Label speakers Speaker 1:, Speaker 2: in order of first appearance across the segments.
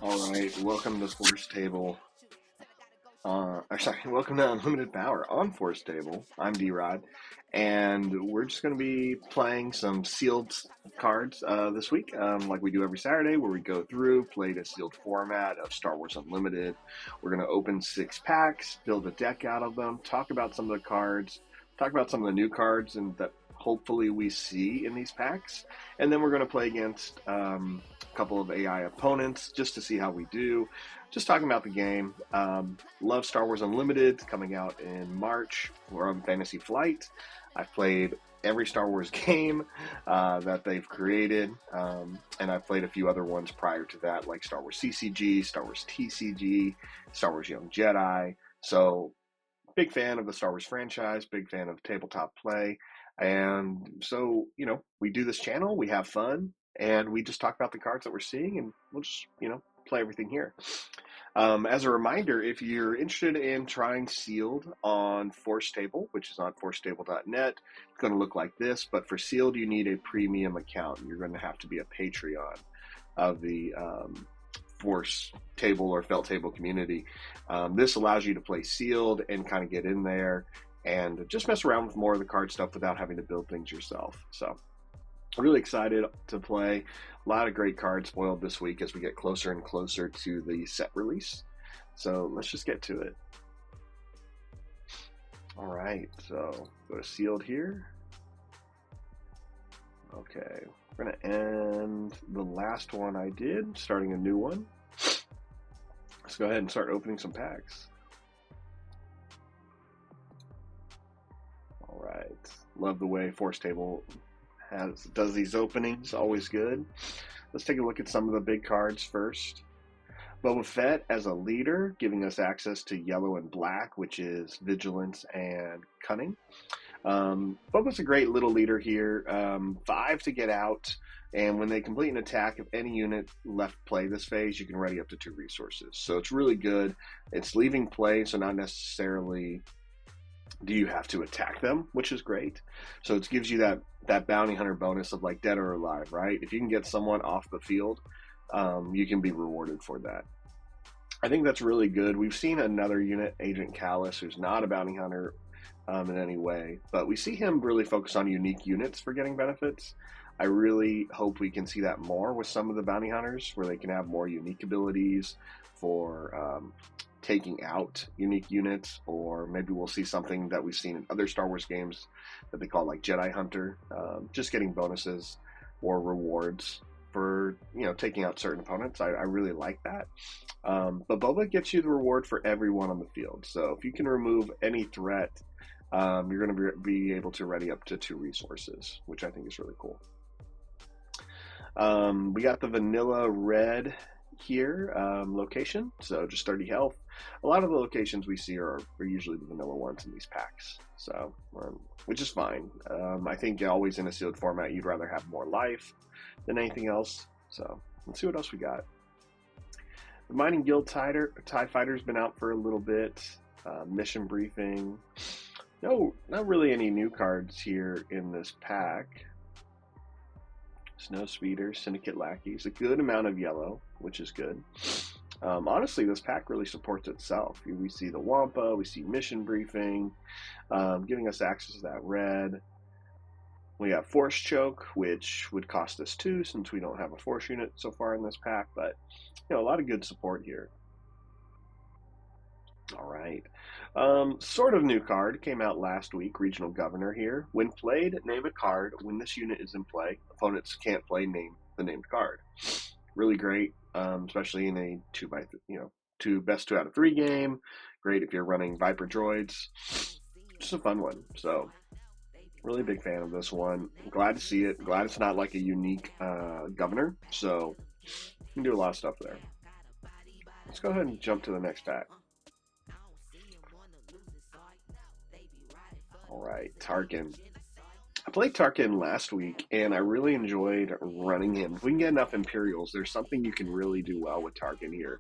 Speaker 1: All right, welcome to Forcetable. Welcome to Unlimited Power on Forcetable. I'm D-Rod, and we're just going to be playing some sealed cards this week, like we do every Saturday, where we go through, play the sealed format of Star Wars Unlimited. We're going to open 6 packs, build a deck out of them, talk about some of the cards, talk about some of the new cards, and that hopefully we see in these packs, and then we're going to play against a couple of AI opponents just to see how we do. Just talking about the game. Love Star Wars Unlimited, coming out in March. We're on Fantasy Flight. I've played every Star Wars game that they've created, and I've played a few other ones prior to that, like Star Wars CCG, Star Wars TCG, Star Wars Young Jedi. So, big fan of the Star Wars franchise, big fan of tabletop play. And so, we do this channel, we have fun, and we just talk about the cards that we're seeing, and we'll just, play everything here. As a reminder, if you're interested in trying sealed on Forcetable, which is on forcetable.net, it's going to look like this. But for sealed, you need a premium account. You're going to have to be a Patreon of the Force Table or Felt Table community. This allows you to play sealed and kind of get in there and just mess around with more of the card stuff without having to build things yourself. So, really excited to play. A lot of great cards spoiled this week as we get closer and closer to the set release. So let's just get to it. All right, so go to sealed here. Okay, we're going to end the last one I did, starting a new one. Let's go ahead and start opening some packs. All right, love the way Forcetable does these openings, always good. Let's take a look at some of the big cards first. Boba Fett as a leader, giving us access to yellow and black, which is vigilance and cunning. Boba's a great little leader here. 5 to get out, and when they complete an attack, if any unit left play this phase, you can ready up to 2 resources. So it's really good. It's leaving play, so not necessarily do you have to attack them, which is great. So it gives you that bounty hunter bonus of like dead or alive, right? If you can get someone off the field, you can be rewarded for that. I think that's really good. We've seen another unit, Agent Callus, who's not a bounty hunter in any way, but we see him really focus on unique units for getting benefits. I really hope we can see that more with some of the bounty hunters, where they can have more unique abilities for taking out unique units, or maybe we'll see something that we've seen in other Star Wars games that they call like Jedi Hunter, just getting bonuses or rewards for taking out certain opponents. I really like that. But Boba gets you the reward for everyone on the field. So if you can remove any threat, you're going to be able to ready up to 2 resources, which I think is really cool. We got the vanilla red here location, so just 30 health. A lot of the locations we see are usually the vanilla ones in these packs, so which is fine. I think always in a sealed format you'd rather have more life than anything else. So let's see what else we got. The Mining Guild TIE Fighter's been out for a little bit. Mission briefing. No, not really any new cards here in this pack. Snow Speeder, Syndicate Lackeys, a good amount of yellow, which is good. Honestly, this pack really supports itself. We see the Wampa, we see Mission Briefing, giving us access to that red. We have Force Choke, which would cost us 2 since we don't have a Force unit so far in this pack, but a lot of good support here. All right. Sort of new card came out last week, Regional Governor here. When played, name a card. When this unit is in play, opponents can't play name the named card. Really great, especially in a 2 best 2 out of 3 game. Great if you're running Viper droids. Just a fun one. So, really big fan of this one. Glad to see it. Glad it's not like a unique governor. So, you can do a lot of stuff there. Let's go ahead and jump to the next pack. All right, Tarkin. I played Tarkin last week, and I really enjoyed running him. If we can get enough Imperials, there's something you can really do well with Tarkin here.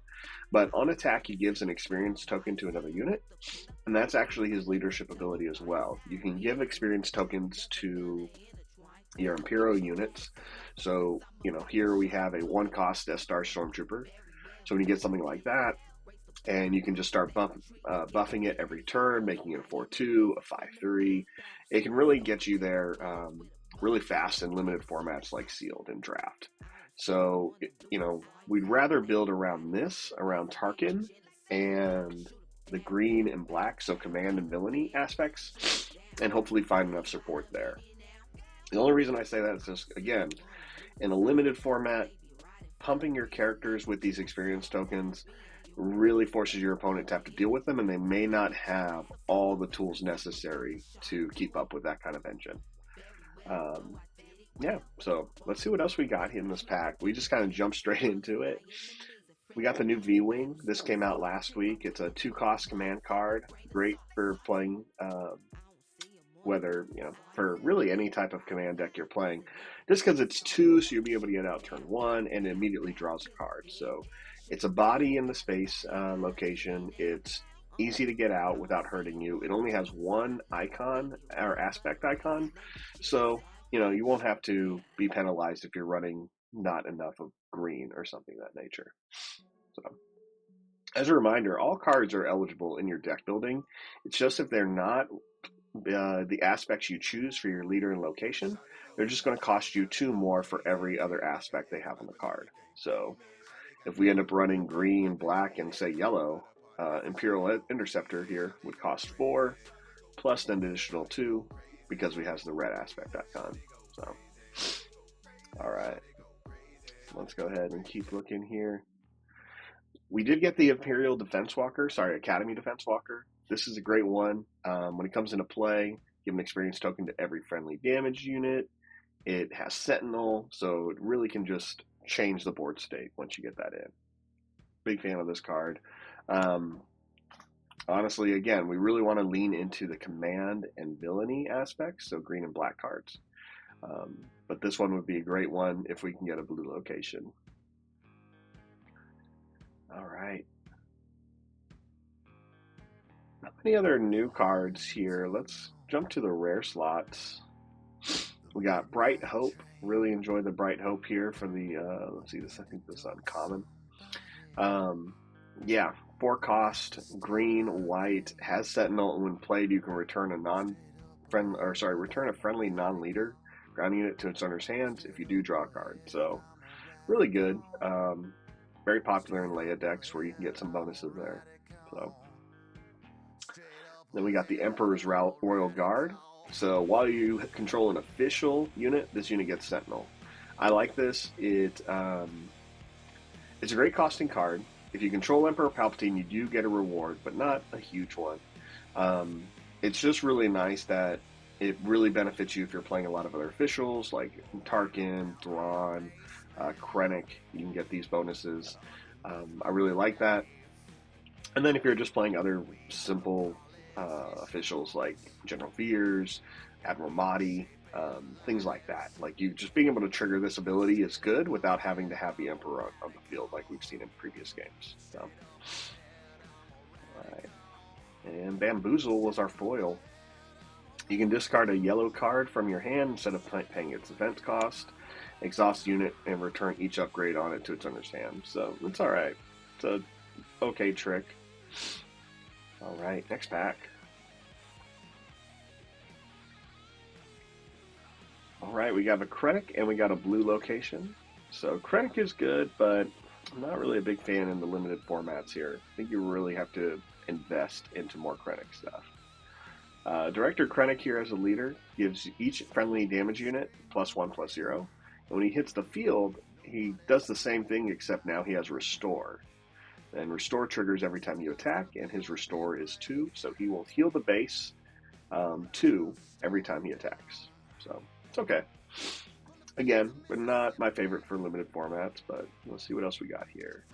Speaker 1: But on attack, he gives an experience token to another unit, and that's actually his leadership ability as well. You can give experience tokens to your Imperial units. So, here we have a 1-cost Death Star Stormtrooper So when you get something like that, and you can just start buffing it every turn, making it a 4-2, a 5-3. It can really get you there really fast in limited formats like sealed and draft. So, we'd rather build around this, around Tarkin and the green and black, so command and villainy aspects, and hopefully find enough support there. The only reason I say that is just, again, in a limited format, pumping your characters with these experience tokens really forces your opponent to have to deal with them, and they may not have all the tools necessary to keep up with that kind of engine. Yeah, so let's see what else we got in this pack. We just kind of jumped straight into it. We got the new V-Wing. This came out last week. It's a 2-cost command card. Great for playing, whether, for really any type of command deck you're playing. Just because it's 2, so you'll be able to get out turn 1, and it immediately draws a card. So it's a body in the space location. It's easy to get out without hurting you. It only has one icon, or aspect icon. So, you won't have to be penalized if you're running not enough of green or something of that nature. So, as a reminder, all cards are eligible in your deck building. It's just if they're not the aspects you choose for your leader and location, they're just going to cost you 2 more for every other aspect they have on the card. So if we end up running green, black, and say yellow, Imperial Interceptor here would cost 4 plus an additional 2 because we have the red aspect icon. So, all right, let's go ahead and keep looking here. We did get the Academy Defense Walker. This is a great one. When it comes into play, give an experience token to every friendly damage unit. It has Sentinel, so it really can just change the board state once you get that in. Big fan of this card. Honestly, again, we really want to lean into the command and villainy aspects, so green and black cards. But this one would be a great one if we can get a blue location. All right. Not many other new cards here. Let's jump to the rare slots. We got Bright Hope. Really enjoy the Bright Hope here for the, let's see, I think this is uncommon. Yeah, 4-cost, green, white, has Sentinel, and when played, you can return return a friendly non-leader ground unit to its owner's hands if you do draw a card. So, really good. Very popular in Leia decks where you can get some bonuses there. So, then we got the Emperor's Royal Guard. So while you control an official unit, this unit gets Sentinel. I like this. It's a great costing card. If you control Emperor Palpatine, you do get a reward, but not a huge one. It's just really nice that it really benefits you if you're playing a lot of other officials like Tarkin, Thrawn, Krennic. You can get these bonuses. I really like that. And then if you're just playing other simple officials like General Veers, Admiral Mahdi, things like that. Like you just being able to trigger this ability is good without having to have the Emperor on the field like we've seen in previous games. So, all right. And Bamboozle was our foil. You can discard a yellow card from your hand instead of paying its defense cost, exhaust unit, and return each upgrade on it to its owner's hand. So it's all right. It's a okay trick. All right, next pack. All right, we got a Krennic and we got a blue location. So Krennic is good, but I'm not really a big fan in the limited formats here. I think you really have to invest into more Krennic stuff. Director Krennic here as a leader gives each friendly damage unit +1/+0. And when he hits the field, he does the same thing except now he has Restore. And Restore triggers every time you attack, and his Restore is 2, so he will heal the base 2 every time he attacks. So it's okay. Again, but not my favorite for limited formats, but let's see what else we got here.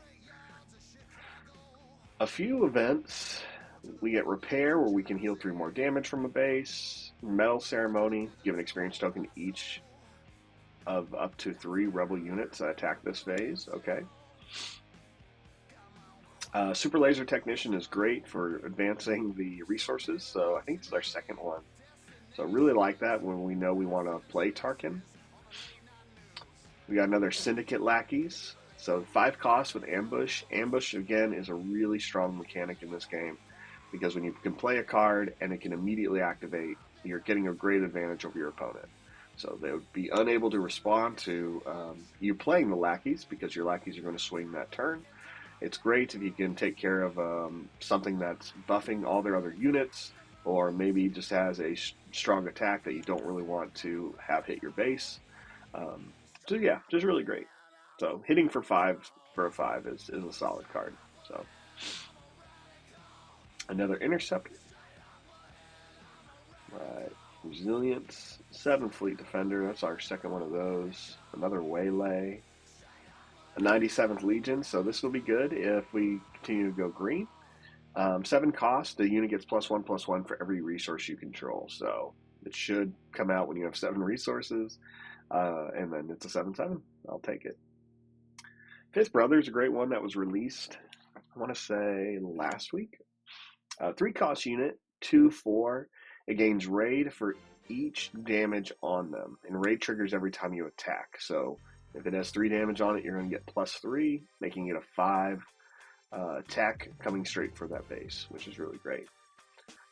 Speaker 1: A few events. We get Repair, where we can heal 3 more damage from a base. Medal Ceremony, give an experience token to each of up to 3 rebel units that attack this phase. Okay. Super Laser Technician is great for advancing the resources, so I think it's our second one. So I really like that when we know we want to play Tarkin. We got another Syndicate Lackeys. So 5 costs with Ambush. Ambush, again, is a really strong mechanic in this game because when you can play a card and it can immediately activate, you're getting a great advantage over your opponent. So they would be unable to respond to you playing the lackeys because your lackeys are going to swing that turn. It's great if you can take care of something that's buffing all their other units, or maybe just has a strong attack that you don't really want to have hit your base. So yeah, just really great. So hitting for 5 for a 5 is a solid card. So another interceptor. Right. Resilience. 7 Fleet Defender. That's our second one of those. Another Waylay. A 97th Legion. So this will be good if we continue to go green. 7 cost. The unit gets +1/+1 for every resource you control. So it should come out when you have 7 resources. And then it's a 7/7. I'll take it. Fifth Brother is a great one that was released, I want to say, last week. 3 cost unit, 2/4. It gains raid for each damage on them, and raid triggers every time you attack. So if it has 3 damage on it, you're going to get +3, making it a 5 attack coming straight for that base, which is really great.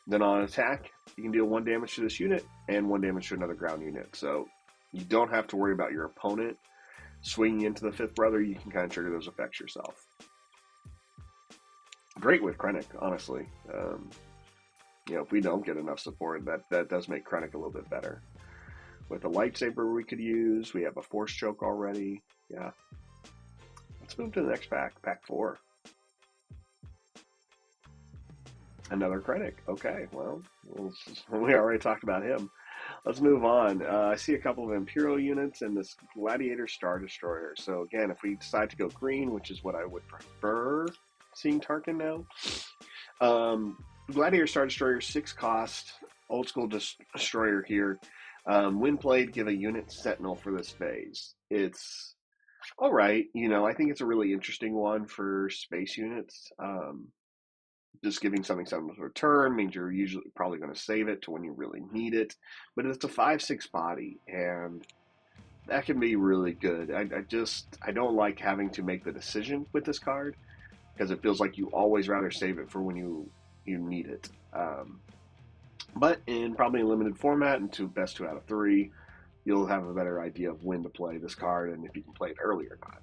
Speaker 1: Then on attack, you can deal 1 damage to this unit and 1 damage to another ground unit. So you don't have to worry about your opponent swinging into the Fifth Brother. You can kind of trigger those effects yourself. Great with Krennic, honestly. If we don't get enough support, that does make Krennic a little bit better. With a lightsaber we could use, we have a Force Choke already. Yeah. Let's move to the next pack, pack 4. Another Krennic. Okay, well, we already talked about him. Let's move on. I see a couple of Imperial units and this Gladiator Star Destroyer. So again, if we decide to go green, which is what I would prefer seeing Tarkin now. Gladiator Star Destroyer, 6 cost, old school destroyer here. When played, give a unit Sentinel for this phase. It's all right. I think it's a really interesting one for space units. Just giving something Sentinel to a turn means you're usually probably going to save it to when you really need it. But it's a 5/6 body, and that can be really good. I don't like having to make the decision with this card because it feels like you always rather save it for when you need it. But in probably a limited format and best 2 out of 3, you'll have a better idea of when to play this card and if you can play it early or not.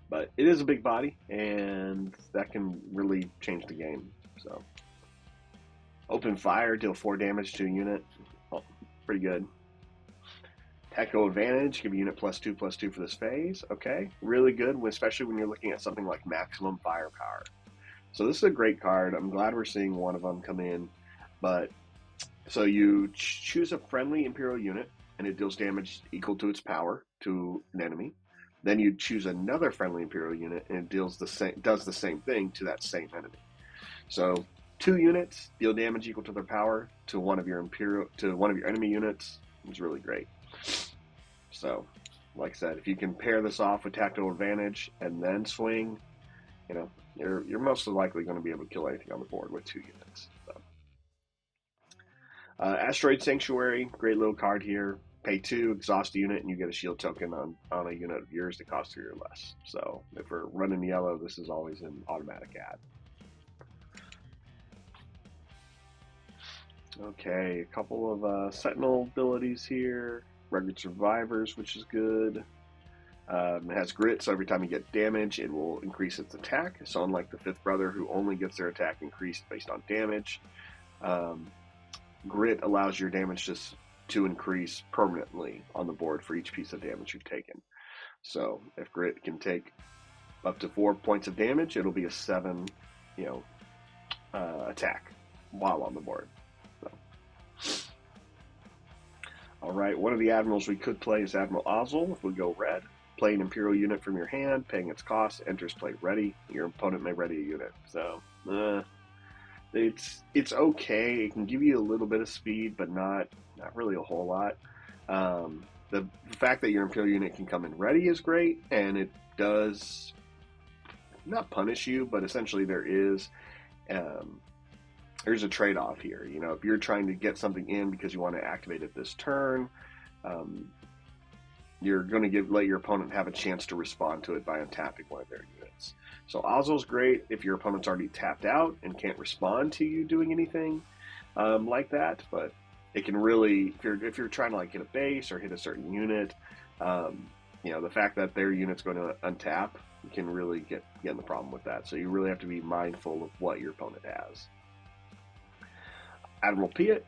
Speaker 1: But it is a big body, and that can really change the game. So, open fire, deal 4 damage to a unit. Oh, pretty good. Tactical advantage, give a unit +2/+2 for this phase. Okay, really good, especially when you're looking at something like maximum firepower. So this is a great card. I'm glad we're seeing one of them come in. But so you choose a friendly Imperial unit, and it deals damage equal to its power to an enemy. Then you choose another friendly Imperial unit, and it does the same thing to that same enemy. So 2 units deal damage equal to their power to one of your enemy units. It's really great. So, like I said, if you can pair this off with tactical advantage and then swing, you're most likely going to be able to kill anything on the board with 2 units. So. Asteroid Sanctuary, great little card here. Pay 2, exhaust a unit, and you get a shield token on a unit of yours that costs 3 or less. So if we're running yellow, this is always an automatic add. Okay, a couple of Sentinel abilities here. Rugged Survivors, which is good. It has grit, so every time you get damage, it will increase its attack. So unlike the Fifth Brother, who only gets their attack increased based on damage, grit allows your damage to increase permanently on the board for each piece of damage you've taken. So if grit can take up to 4 points of damage, it'll be a 7, attack while on the board. So. All right, one of the admirals we could play is Admiral Ozzel if we go red. Play an Imperial unit from your hand, paying its cost, enters play ready. Your opponent may ready a unit. So, it's okay. It can give you a little bit of speed, but not really a whole lot. The fact that your Imperial unit can come in ready is great, and it does not punish you, but essentially there's a trade-off here. If you're trying to get something in because you want to activate it this turn, you're going to let your opponent have a chance to respond to it by untapping one of their units. So Ozil's great if your opponent's already tapped out and can't respond to you doing anything like that. But it can really, if you're trying to like hit a base or hit a certain unit, the fact that their unit's going to untap, you can really get in the problem with that. So you really have to be mindful of what your opponent has. Admiral Piet.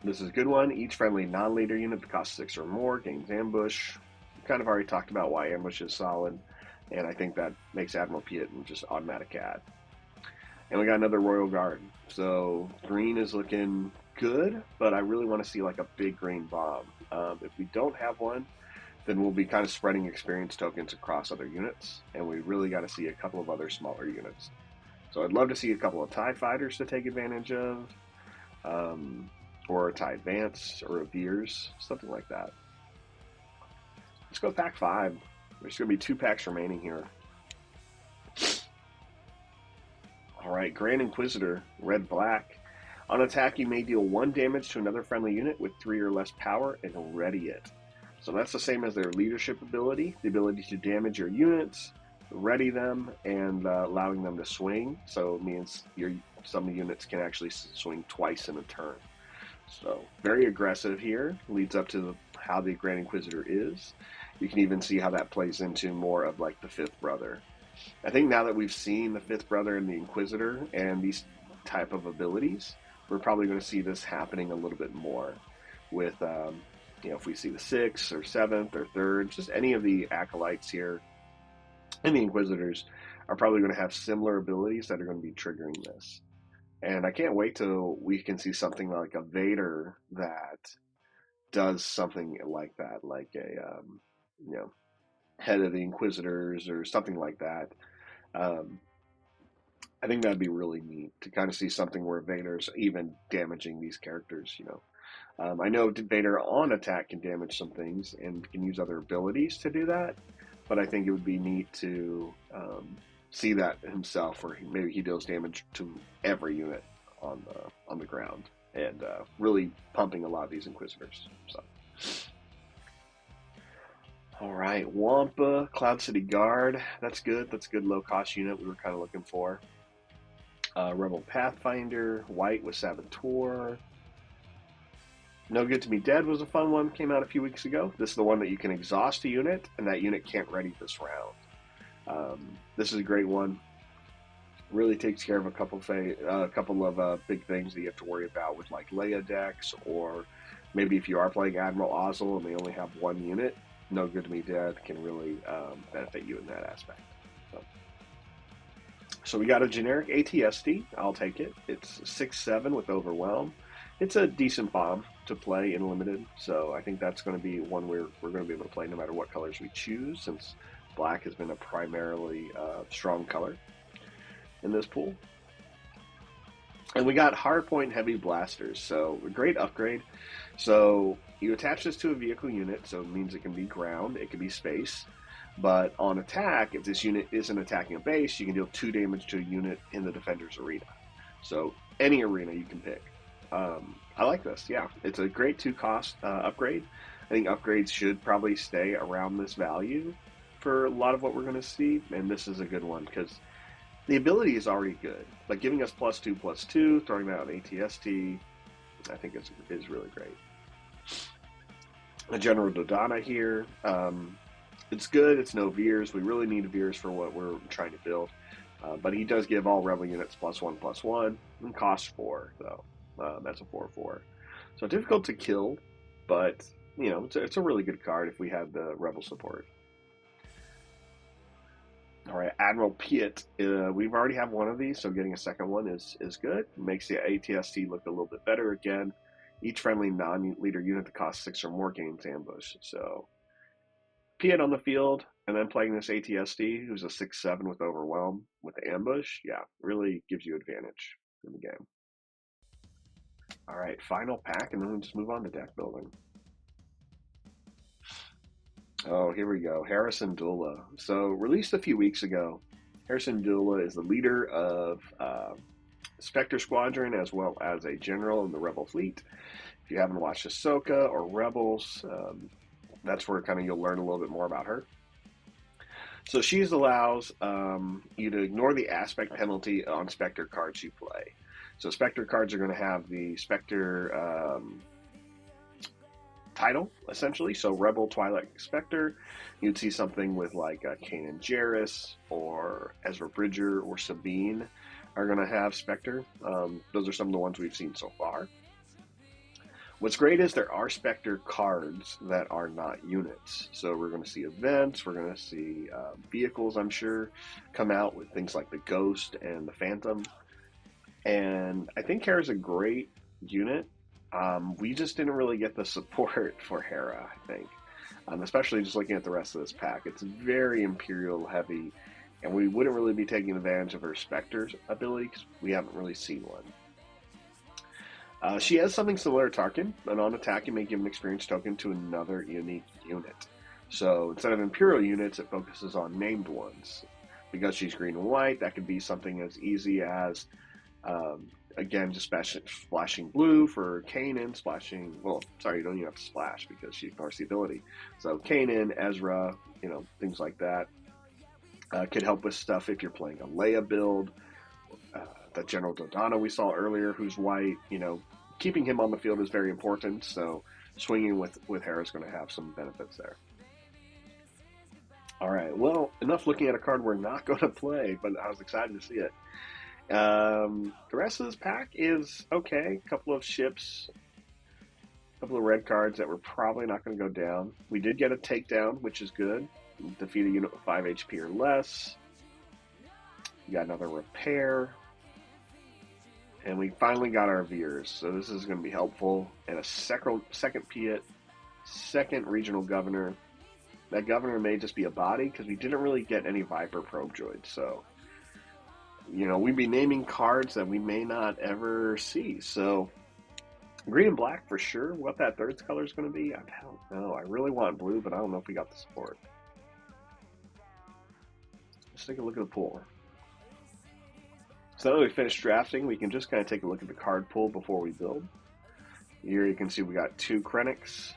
Speaker 1: This is a good one. Each friendly non-leader unit that costs 6 or more gains ambush. We kind of already talked about why ambush is solid, and I think that makes Admiral Piet just automatic add. And we got another Royal Guard. So green is looking good, but I really want to see like a big green bomb. If we don't have one, then we'll be kind of spreading experience tokens across other units, and we really got to see a couple of other smaller units. So I'd love to see a couple of TIE fighters to take advantage of. Or a TIE Advance, or a Veers, something like that. Let's go pack 5. There's going to be 2 packs remaining here. Alright, Grand Inquisitor, red-black. On attack, you may deal 1 damage to another friendly unit with 3 or less power and ready it. So that's the same as their leadership ability, the ability to damage your units, ready them, and allowing them to swing. So it means some units can actually swing twice in a turn. So very aggressive here, leads up to how the Grand Inquisitor is. You can even see how that plays into more of like the 5th brother. I think now that we've seen the 5th brother and the Inquisitor and these type of abilities, we're probably going to see this happening a little bit more with, if we see the 6th or 7th or 3rd, just any of the acolytes here and the Inquisitors are probably going to have similar abilities that are going to be triggering this. And I can't wait till we can see something like a Vader that does something like that, like a, head of the Inquisitors or something like that. I think that'd be really neat to kind of see something where Vader's even damaging these characters, I know Vader on attack can damage some things and can use other abilities to do that, but I think it would be neat to see that himself, or maybe he deals damage to every unit on the ground, and really pumping a lot of these Inquisitors. So, all right, Wampa, Cloud City Guard. That's good. That's a good low cost unit we were kind of looking for. Rebel Pathfinder, white with Saboteur. No Good to Be Dead was a fun one. Came out a few weeks ago. This is the one that you can exhaust a unit, and that unit can't ready this round. This is a great one. Really takes care of a couple of big things that you have to worry about with like Leia decks, or maybe if you are playing Admiral Ozzel and they only have 1 unit, No Good to Be Dead can really benefit you in that aspect. So we got a generic ATSD. I'll take it. It's 6/7 with Overwhelm. It's a decent bomb to play in limited, so I think that's going to be one we're going to be able to play no matter what colors we choose, since black has been a primarily strong color in this pool. And we got hardpoint heavy blasters, so a great upgrade. So you attach this to a vehicle unit, so it means it can be ground, it can be space. But on attack, if this unit isn't attacking a base, you can deal 2 damage to a unit in the defender's arena. So any arena you can pick. I like this, yeah. It's a great 2-cost upgrade. I think upgrades should probably stay around this value for a lot of what we're going to see, and this is a good one because the ability is already good. Like giving us +2/+2, throwing that on ATST, I think is really great. A General Dodonna here. It's good. It's no Veers. We really need Veers for what we're trying to build. But he does give all Rebel units +1/+1 and costs 4, though. That's a 4/4. So difficult to kill, but it's a really good card if we have the Rebel support. All right, Admiral Piet. We've already have one of these, so getting a second one is good. Makes the ATST look a little bit better again. Each friendly non-leader unit that costs 6 or more gains ambush. So Piet on the field, and then playing this ATSD, who's a 6/7 with Overwhelm with the ambush, yeah, really gives you advantage in the game. All right, final pack, and then we'll just move on to deck building. Oh, here we go. Harrison Dula. So, released a few weeks ago, Harrison Dula is the leader of Spectre Squadron, as well as a general in the Rebel fleet. If you haven't watched Ahsoka or Rebels, That's where kind of you'll learn a little bit more about her. So she allows you to ignore the aspect penalty on Spectre cards you play. So Spectre cards are going to have the Spectre title, essentially. So Rebel, Twilight, Spectre. You'd see something with like Kanan Jarrus or Ezra Bridger or Sabine are going to have Spectre. Those are some of the ones we've seen so far. What's great is there are Spectre cards that are not units. So we're going to see events, we're going to see vehicles, I'm sure, come out with things like the Ghost and the Phantom. And I think Hera's a great unit. We just didn't really get the support for Hera, I think. Especially just looking at the rest of this pack. It's very Imperial heavy, and we wouldn't really be taking advantage of her Spectre's ability because we haven't really seen one. She has something similar to Tarkin, and on attack you may give an experience token to another unique unit. So instead of Imperial units, it focuses on named ones. Because she's green and white, that could be something as easy as, again, just splashing blue for Kanan, well, sorry, you don't even have to splash because she ignores the ability. So Kanan, Ezra, things like that. Could help with stuff if you're playing a Leia build. The General Dodonna we saw earlier, who's white, keeping him on the field is very important. So swinging with Hera is going to have some benefits there. All right, well, enough looking at a card we're not going to play, but I was excited to see it. The rest of this pack is okay. A couple of ships, a couple of red cards that we're probably not going to go down. We did get a takedown, which is good. Defeat a unit with 5 HP or less. We got another repair. And we finally got our Veers, so this is going to be helpful. And a second Piet, second regional governor. That governor may just be a body, because we didn't really get any Viper probe droids, so we'd be naming cards that we may not ever see. So green and black for sure. What that third color is going to be, I don't know. I really want blue, but I don't know if we got the support. Let's take a look at the pool. So now that we finished drafting, we can just kind of take a look at the card pool before we build. Here you can see we got 2 Krennics,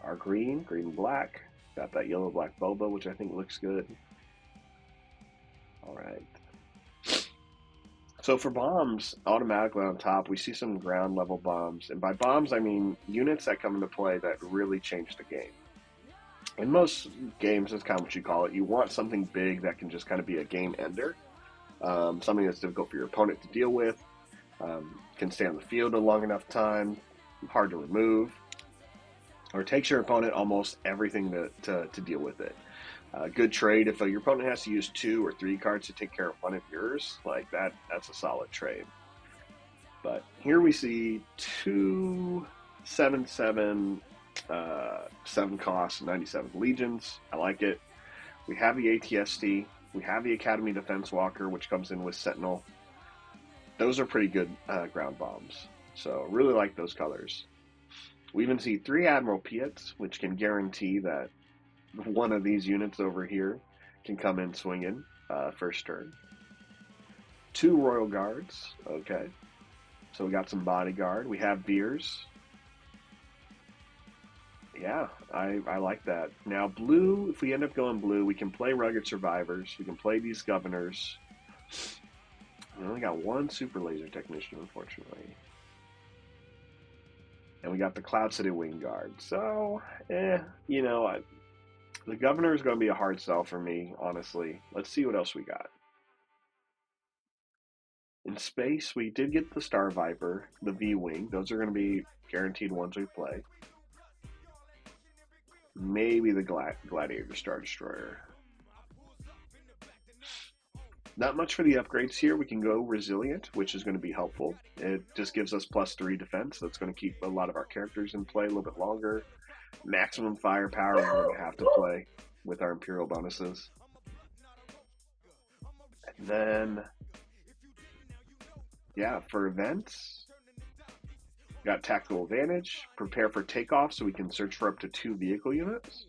Speaker 1: our green and black. Got that yellow-black Boba, which I think looks good. All right. So for bombs, automatically on top, we see some ground level bombs. And by bombs, I mean units that come into play that really change the game. In most games, that's kind of what you call it. You want something big that can just kind of be a game ender. Something that's difficult for your opponent to deal with. Can stay on the field a long enough time. Hard to remove. Or takes your opponent almost everything to deal with it. Good trade if your opponent has to use 2 or 3 cards to take care of one of yours, like that's a solid trade. But here we see 2 7/7 7 cost 97 legions. I like it. We have the ATST. We have the Academy Defense Walker, which comes in with Sentinel. Those are pretty good ground bombs. So really like those colors. We even see 3 Admiral Piets, which can guarantee that one of these units over here can come in swinging first turn. 2 Royal Guards. Okay. So we got some bodyguard. We have Veers. Yeah, I like that. Now blue, if we end up going blue, we can play Rugged Survivors. We can play these Governors. We only got 1 Super Laser Technician, unfortunately. And we got the Cloud City Wing Guard. So, the Governor is going to be a hard sell for me, honestly. Let's see what else we got. In space, we did get the Star Viper, the V-Wing. Those are going to be guaranteed ones we play. Maybe the Gladiator Star Destroyer. Not much for the upgrades here. We can go Resilient, which is going to be helpful. It just gives us +3 defense. That's going to keep a lot of our characters in play a little bit longer. Maximum firepower we're going to have to play with our Imperial bonuses. And then, yeah, for events, got Tactical Advantage, Prepare for Takeoff, so we can search for up to 2 vehicle units.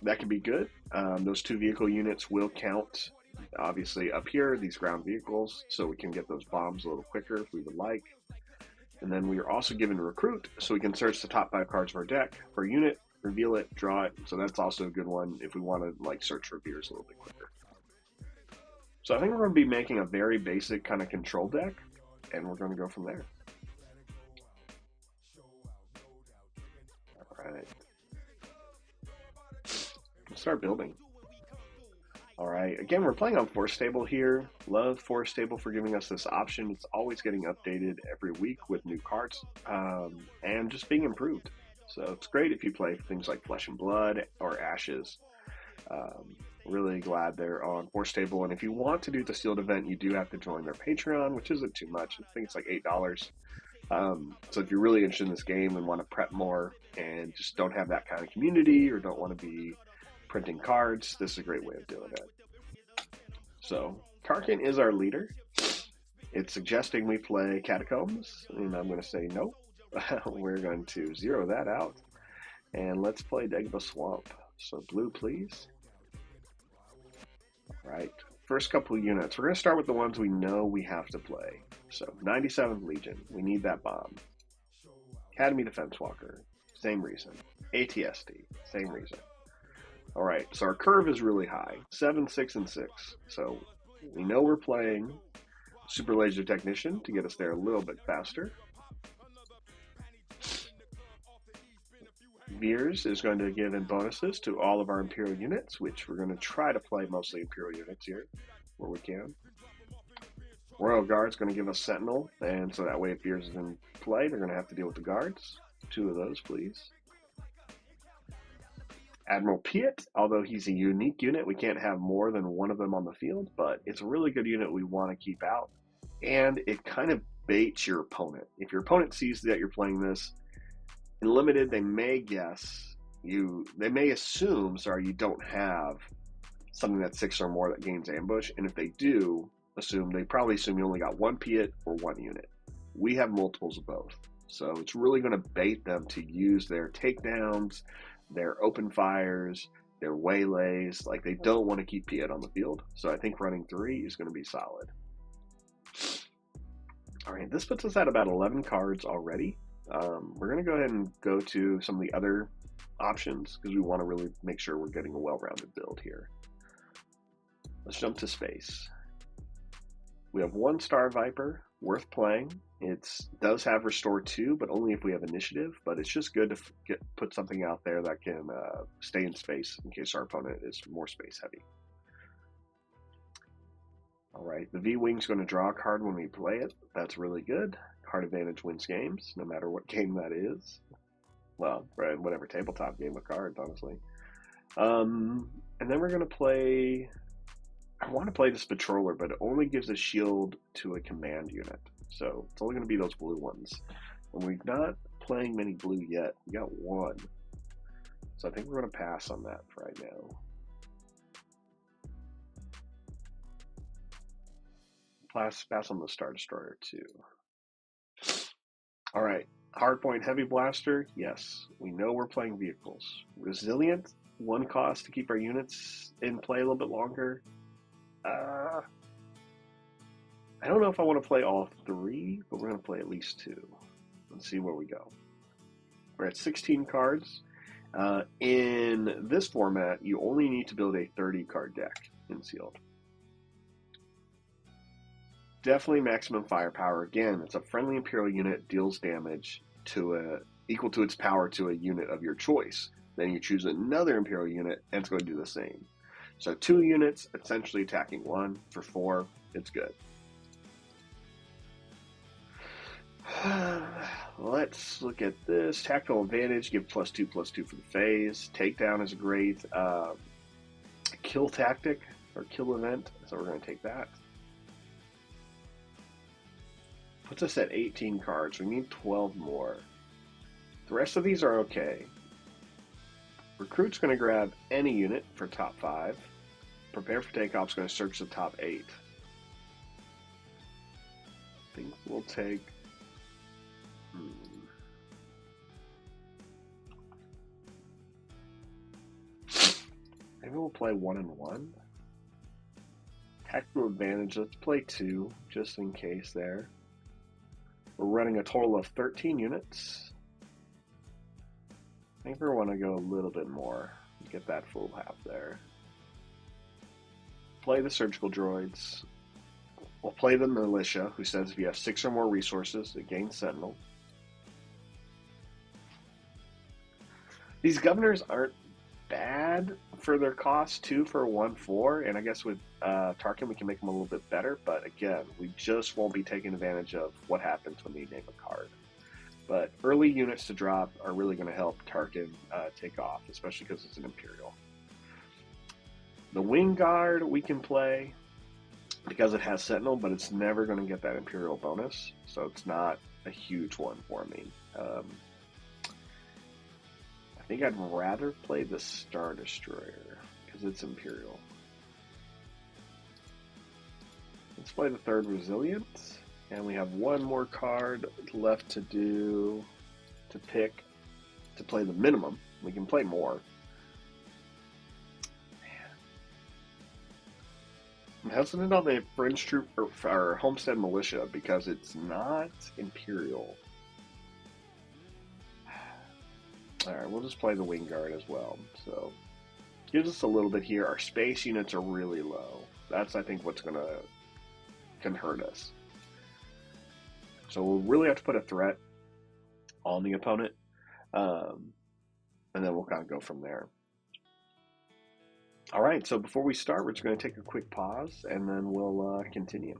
Speaker 1: That can be good. Those 2 vehicle units will count, obviously, up here, these ground vehicles, so we can get those bombs a little quicker if we would like. And then we are also given Recruit, so we can search the top 5 cards of our deck for a unit reveal it, draw it. So that's also a good one if we want to like search for beers a little bit quicker. So I think we're going to be making a very basic kind of control deck, and we're going to go from there. All right. Let's start building. All right, again, we're playing on Forcetable here. Love Forcetable for giving us this option. It's always getting updated every week with new cards and just being improved. So it's great if you play things like Flesh and Blood or Ashes. Really glad they're on Forcetable. And if you want to do the sealed event, you do have to join their Patreon, which isn't too much. I think it's like $8. So if you're really interested in this game and want to prep more and just don't have that kind of community or don't want to be printing cards, this is a great way of doing it. So Tarkin is our leader. It's suggesting we play Catacombs, and I'm going to say no. We're going to zero that out, and let's play Dagobah Swamp. So blue, please. All right, first couple of units. We're going to start with the ones we know we have to play. So 97th Legion, we need that bomb. Academy Defense Walker, same reason. ATSD, same reason. All right, so our curve is really high, 7, 6, and 6. So we know we're playing Super Laser Technician to get us there a little bit faster. Veers is going to give in bonuses to all of our Imperial units, which we're going to try to play mostly Imperial units here, where we can. Royal Guard's going to give us Sentinel, and so that way if Veers is in play, they're going to have to deal with the guards. 2 of those, please. Admiral Piet, although he's a unique unit, we can't have more than one of them on the field, but it's a really good unit we want to keep out, and it kind of baits your opponent. If your opponent sees that you're playing this in limited, they may assume you don't have something that's 6 or more that gains ambush, and if they do they probably assume you only got 1 Piet or 1 unit. We have multiples of both, so it's really going to bait them to use their takedowns, their open fires, their waylays. Like, they don't want to keep Piet on the field. So I think running 3 is going to be solid. All right, this puts us at about 11 cards already. We're going to go ahead and go to some of the other options because we want to really make sure we're getting a well-rounded build here. Let's jump to space. We have 1 Star Viper, worth playing. It does have Restore 2, but only if we have initiative, but it's just good to put something out there that can stay in space in case our opponent is more space heavy. All right, the V-Wing's going to draw a card when we play it. That's really good. Card advantage wins games, no matter what game that is. Well, right, whatever tabletop game of cards, honestly. And then we're going to play... I want to play this Patroller, but it only gives a shield to a command unit. So it's only going to be those blue ones. And we're not playing many blue yet. We got 1. So I think we're going to pass on that for right now. Pass on the Star Destroyer too. All right, Hardpoint Heavy Blaster. Yes, we know we're playing vehicles. Resilient, 1 cost to keep our units in play a little bit longer. I don't know if I want to play all 3, but we're going to play at least 2. Let's see where we go. We're at 16 cards. In this format, you only need to build a 30-card deck in Sealed. Definitely maximum firepower. Again, it's a friendly Imperial unit, deals damage equal to its power to a unit of your choice. Then you choose another Imperial unit, and it's going to do the same. So 2 units, essentially attacking 1 for 4. It's good. Let's look at this. Tactical advantage, give +2/+2 for the phase. Takedown is great. Kill tactic or kill event, so we're going to take that. Puts us at 18 cards. We need 12 more. The rest of these are okay. Recruit's going to grab any unit for top 5. Prepare for Takeoff's going to search the top 8. I think we'll take... Maybe we'll play 1 and 1. Tactical advantage, let's play 2, just in case there. We're running a total of 13 units. think we want to go a little bit more. Get that full half there. Play the surgical droids. We'll play the militia, who says if you have 6 or more resources, it gains Sentinel. These governors aren't bad for their cost, 2 for 1/4, and I guess with Tarkin we can make them a little bit better, but again, we just won't be taking advantage of what happens when you name a card. But early units to drop are really going to help Tarkin take off, especially because it's an Imperial. The Wing Guard we can play because it has Sentinel, but it's never going to get that Imperial bonus, so it's not a huge one for me. I think I'd rather play the Star Destroyer because it's Imperial. Let's play the 3rd Resilient, and we have one more card left to pick to play the minimum. We can play more. I'm hesitant on the Fringe Troop or Homestead Militia because it's not Imperial. Alright, we'll just play the Wing Guard as well. So, gives us a little bit here. Our space units are really low. That's, I think, what's can hurt us. So we'll really have to put a threat on the opponent. And then we'll kind of go from there. Alright, so before we start, we're just going to take a quick pause, and then we'll continue.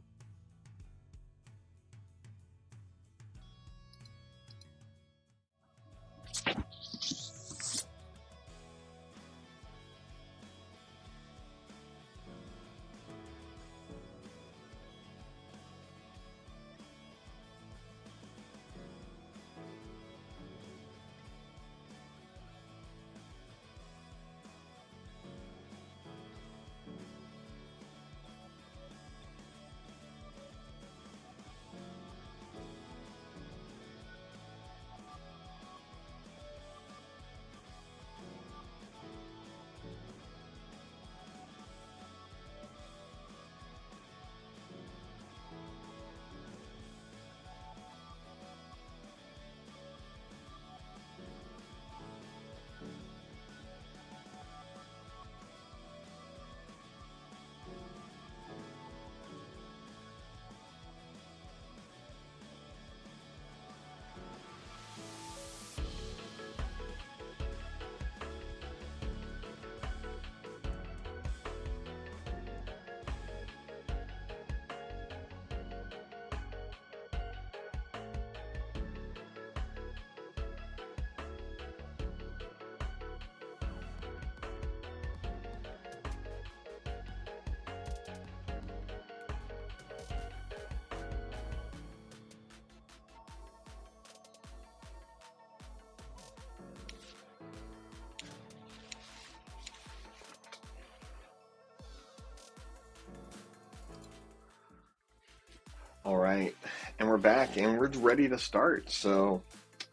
Speaker 1: All right, and we're back, and we're ready to start. So,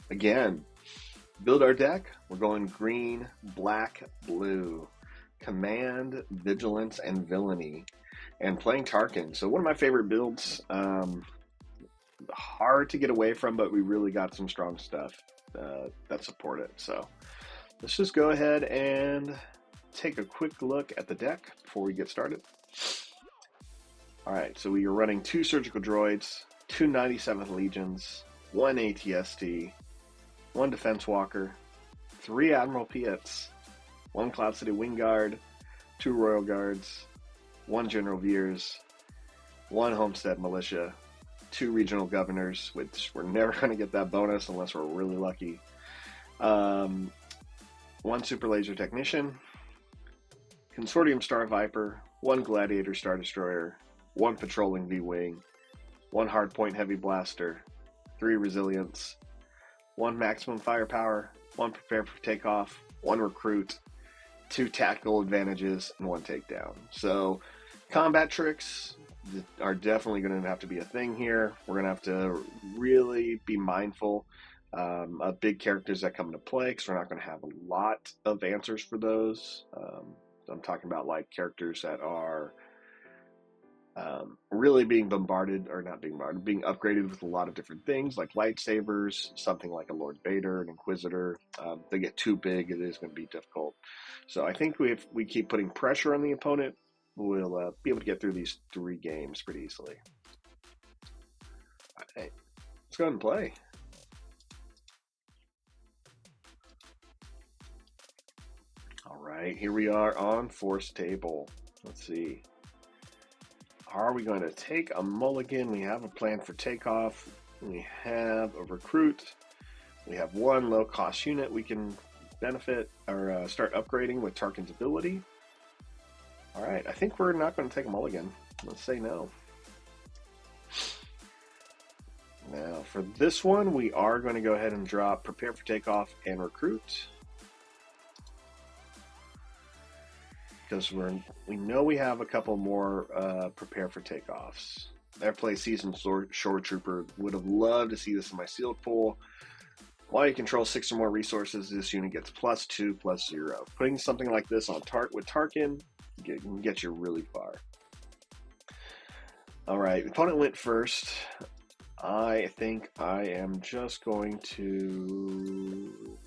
Speaker 1: again, build our deck. We're going green, black, blue, command, vigilance, and villainy, and playing Tarkin. So one of my favorite builds. Hard to get away from, but we really got some strong stuff that support it. So let's just go ahead and take a quick look at the deck before we get started. Alright, so we are running 2 Surgical Droids, 2 97th Legions, 1 ATST, 1 Defense Walker, 3 Admiral Piets, 1 Cloud City Wing Guard, 2 Royal Guards, 1 General Veers, 1 Homestead Militia, 2 Regional Governors, which we're never going to get that bonus unless we're really lucky, 1 Super Laser Technician, Consortium Star Viper, 1 Gladiator Star Destroyer, 1 Patrolling V-Wing, 1 Hardpoint Heavy Blaster, 3 Resilience, 1 Maximum Firepower, 1 Prepare for Takeoff, 1 Recruit, 2 Tactical Advantages, and 1 Takedown. So, combat tricks are definitely going to have to be a thing here. We're going to have to really be mindful of big characters that come into play, because we're not going to have a lot of answers for those. I'm talking about like characters that are Really being bombarded, or not being bombarded, being upgraded with a lot of different things like lightsabers, something like a Lord Vader, an Inquisitor. They get too big, it is going to be difficult. So I think if we keep putting pressure on the opponent, we'll be able to get through these 3 games pretty easily. All right, let's go ahead and play. All right, here we are on Forcetable. Let's see. Are we going to take a mulligan? We have a plan for takeoff. We have a recruit. We have 1 low-cost unit we can benefit or start upgrading with Tarkin's ability. All right, I think we're not going to take a mulligan. Let's say no. Now, for this one, we are going to go ahead and drop Prepare for Takeoff and Recruit. Because we know we have a couple more Prepare for Takeoffs. Airplay Seasoned Shore Trooper would have loved to see this in my sealed pool. While you control 6 or more resources, this unit gets +2/+0. Putting something like this on with Tarkin can get you really far. All right, the opponent went first. I think I am just going to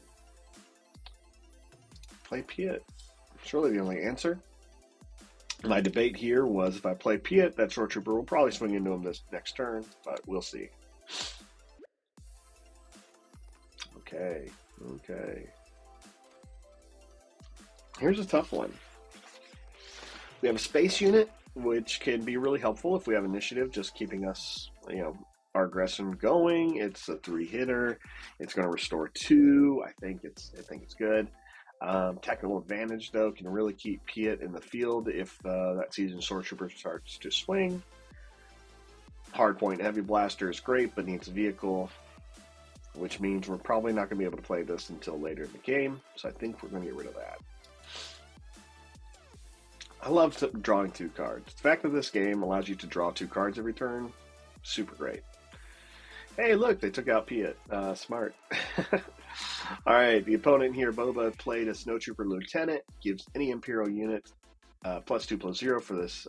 Speaker 1: play Piet. Surely the only answer. My debate here was if I play Piet, that Shore Trooper will probably swing into him this next turn, but we'll see. Okay. Here's a tough one. We have a space unit, which can be really helpful if we have initiative, just keeping us, our aggression going. It's a 3-hitter. It's going to restore 2. I think it's good. Technical advantage, though, can really keep Piet in the field if that Seasoned Sword Trooper starts to swing. Hardpoint Heavy Blaster is great, but needs a vehicle, which means we're probably not going to be able to play this until later in the game, so I think we're going to get rid of that. I love drawing 2 cards. The fact that this game allows you to draw 2 cards every turn, super great. Hey, look, they took out Piet. Smart. All right, the opponent here, Boba, played a Snowtrooper Lieutenant. Gives any Imperial unit +2/+0 for this.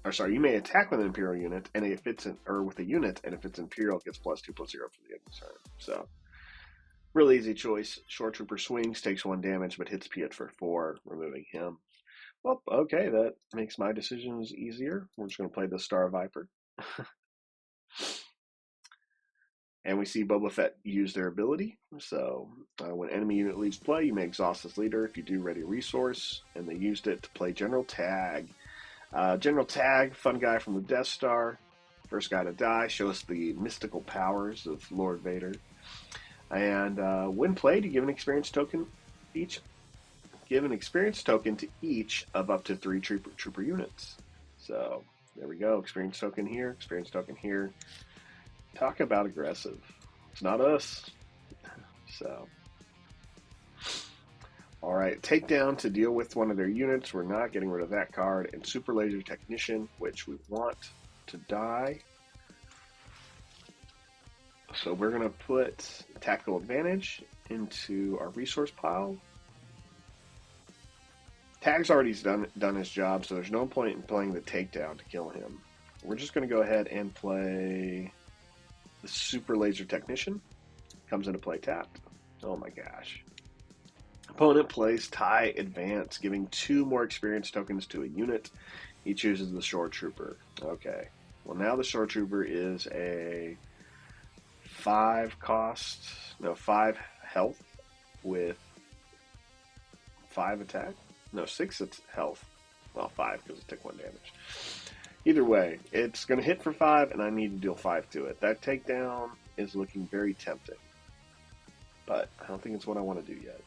Speaker 1: You may attack with an Imperial unit, and if it's with a unit, and if it's Imperial, it gets +2/+0 for the end of the turn. So, really easy choice. Shore Trooper swings, takes 1 damage, but hits Piet for 4, removing him. Well, okay, that makes my decisions easier. We're just going to play the Star Viper. And we see Boba Fett use their ability. So when enemy unit leaves play, you may exhaust this leader if you do ready resource. And they used it to play General Tag. General Tag, fun guy from the Death Star. First guy to die. Show us the mystical powers of Lord Vader. And when played, you give an experience token each. Give an experience token to each of up to 3 trooper units. So there we go. Experience token here. Experience token here. Talk about aggressive. It's not us. So, all right, takedown to deal with one of their units. We're not getting rid of that card. And Super Laser Technician, which we want to die. So we're going to put Tactical Advantage into our resource pile. Tag's already done his job, so there's no point in playing the takedown to kill him. We're just going to go ahead and play the Super Laser Technician. Comes into play tapped. Oh my gosh. Opponent plays Tie Advance, giving 2 more experience tokens to a unit. He chooses the Shore Trooper. Okay. Well, now the Shore Trooper is a 5 health with 5 attack. No, 6 health. Well, 5 because it took 1 damage. Either way, it's going to hit for 5, and I need to deal 5 to it. That takedown is looking very tempting, but I don't think it's what I want to do yet.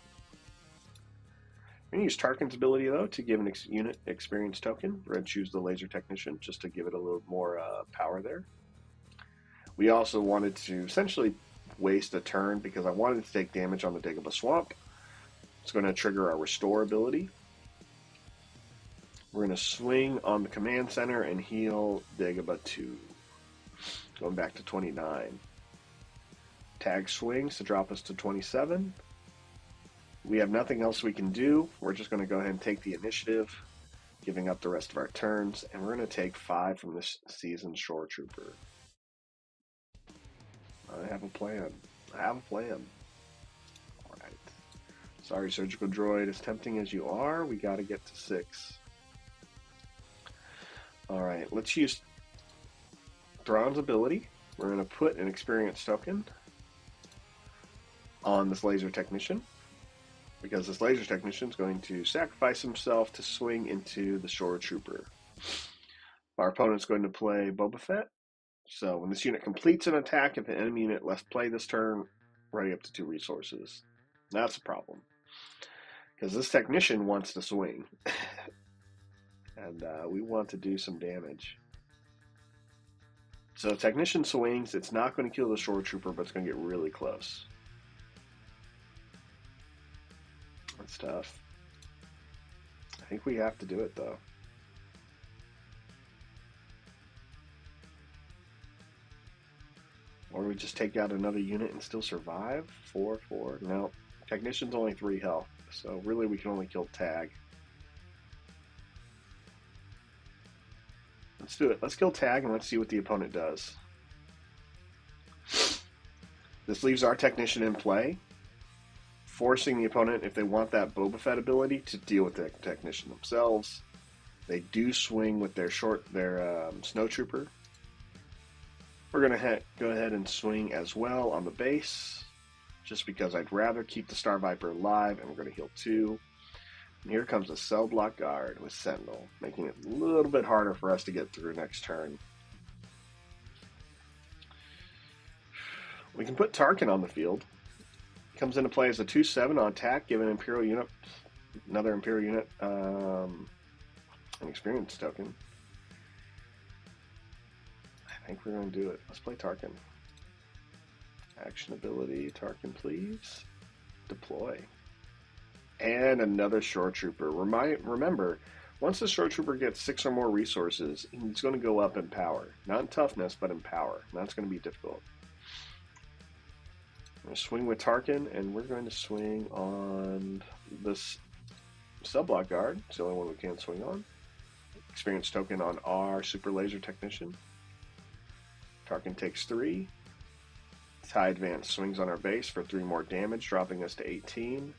Speaker 1: I'm going to use Tarkin's ability, though, to give an unit experience token. We're going to choose the Laser Technician just to give it a little more power there. We also wanted to essentially waste a turn because I wanted to take damage on the Dagobah Swamp. It's going to trigger our Restore ability. We're going to swing on the command center and heal Dagobah 2. Going back to 29. Tag swings to drop us to 27. We have nothing else we can do. We're just going to go ahead and take the initiative. giving up the rest of our turns, and we're going to take 5 from this seasoned shore trooper. I have a plan. I have a plan. Alright. Sorry, surgical droid. As tempting as you are, we got to get to 6. Alright, let's use Thrawn's ability. We're going to put an experience token on this laser technician, because this laser technician is going to sacrifice himself to swing into the shore trooper. Our opponent's going to play Boba Fett. So when this unit completes an attack, if an enemy unit left play this turn, ready up to 2 resources. That's a problem, because this technician wants to swing. And we want to do some damage. So technician swings. It's not going to kill the shore trooper, but it's going to get really close. That's tough. I think we have to do it, though. Or we just take out another unit and still survive? 4/4? No. Technician's only 3 health, so really we can only kill Tag. Let's do it. Let's kill Tag and let's see what the opponent does. This leaves our technician in play, forcing the opponent, if they want that Boba Fett ability, to deal with the technician themselves. They do swing with their snow trooper. We're going to go ahead and swing as well on the base, just because I'd rather keep the Star Viper alive, and we're going to heal 2. And here comes a cell block guard with Sentinel, making it a little bit harder for us to get through next turn. We can put Tarkin on the field. Comes into play as a 2/7 on attack, give an Imperial unit, another Imperial unit, an experience token. I think we're going to do it. Let's play Tarkin. Action ability, Tarkin, please. Deploy. And another shore trooper. Remember, once the shore trooper gets 6 or more resources, he's going to go up in power. Not in toughness, but in power. And that's going to be difficult. I'm going to swing with Tarkin, and we're going to swing on this sub-block guard. It's the only one we can swing on. Experience token on our super laser technician. Tarkin takes 3. TIE Advance swings on our base for 3 more damage, dropping us to 18.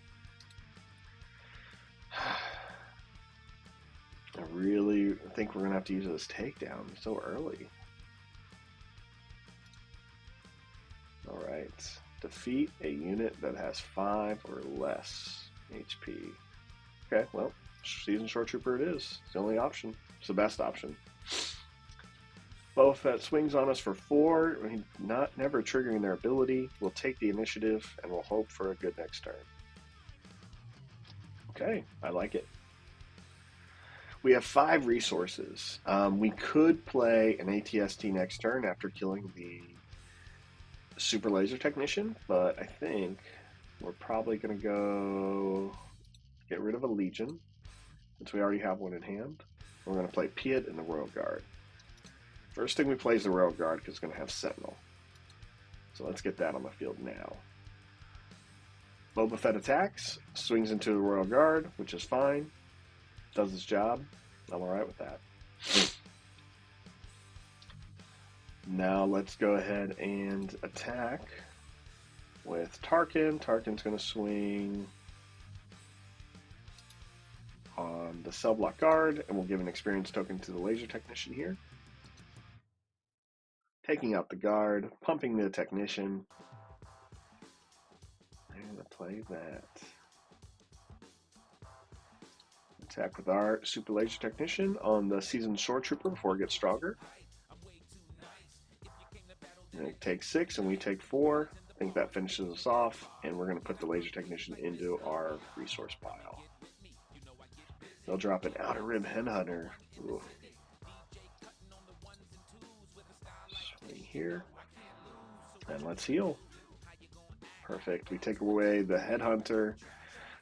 Speaker 1: I really think we're going to have to use this takedown so early. Alright. Defeat a unit that has 5 or less HP. Okay, well, Seasoned Shore Trooper it is. It's the only option. It's the best option. Boba Fett swings on us for 4. Never triggering their ability. We'll take the initiative and we'll hope for a good next turn. Okay, I like it. We have 5 resources. We could play an ATST next turn after killing the Super Laser Technician, but I think we're probably going to go get rid of a Legion, since we already have one in hand. We're going to play Piet and the Royal Guard. First thing we play is the Royal Guard, because it's going to have Sentinel. So let's get that on the field now. Boba Fett attacks, swings into the Royal Guard, which is fine. Does its job. I'm alright with that. Now let's go ahead and attack with Tarkin. Tarkin's going to swing on the cell block guard, and we'll give an experience token to the laser technician here. Taking out the guard, pumping the technician. I'm going to play that. Attack with our super laser technician on the seasoned shore trooper before it gets stronger. And it takes 6 and we take 4. I think that finishes us off, and we're going to put the laser technician into our resource pile. They'll drop an outer rim headhunter. Ooh. Swing here. And let's heal. Perfect. We take away the headhunter.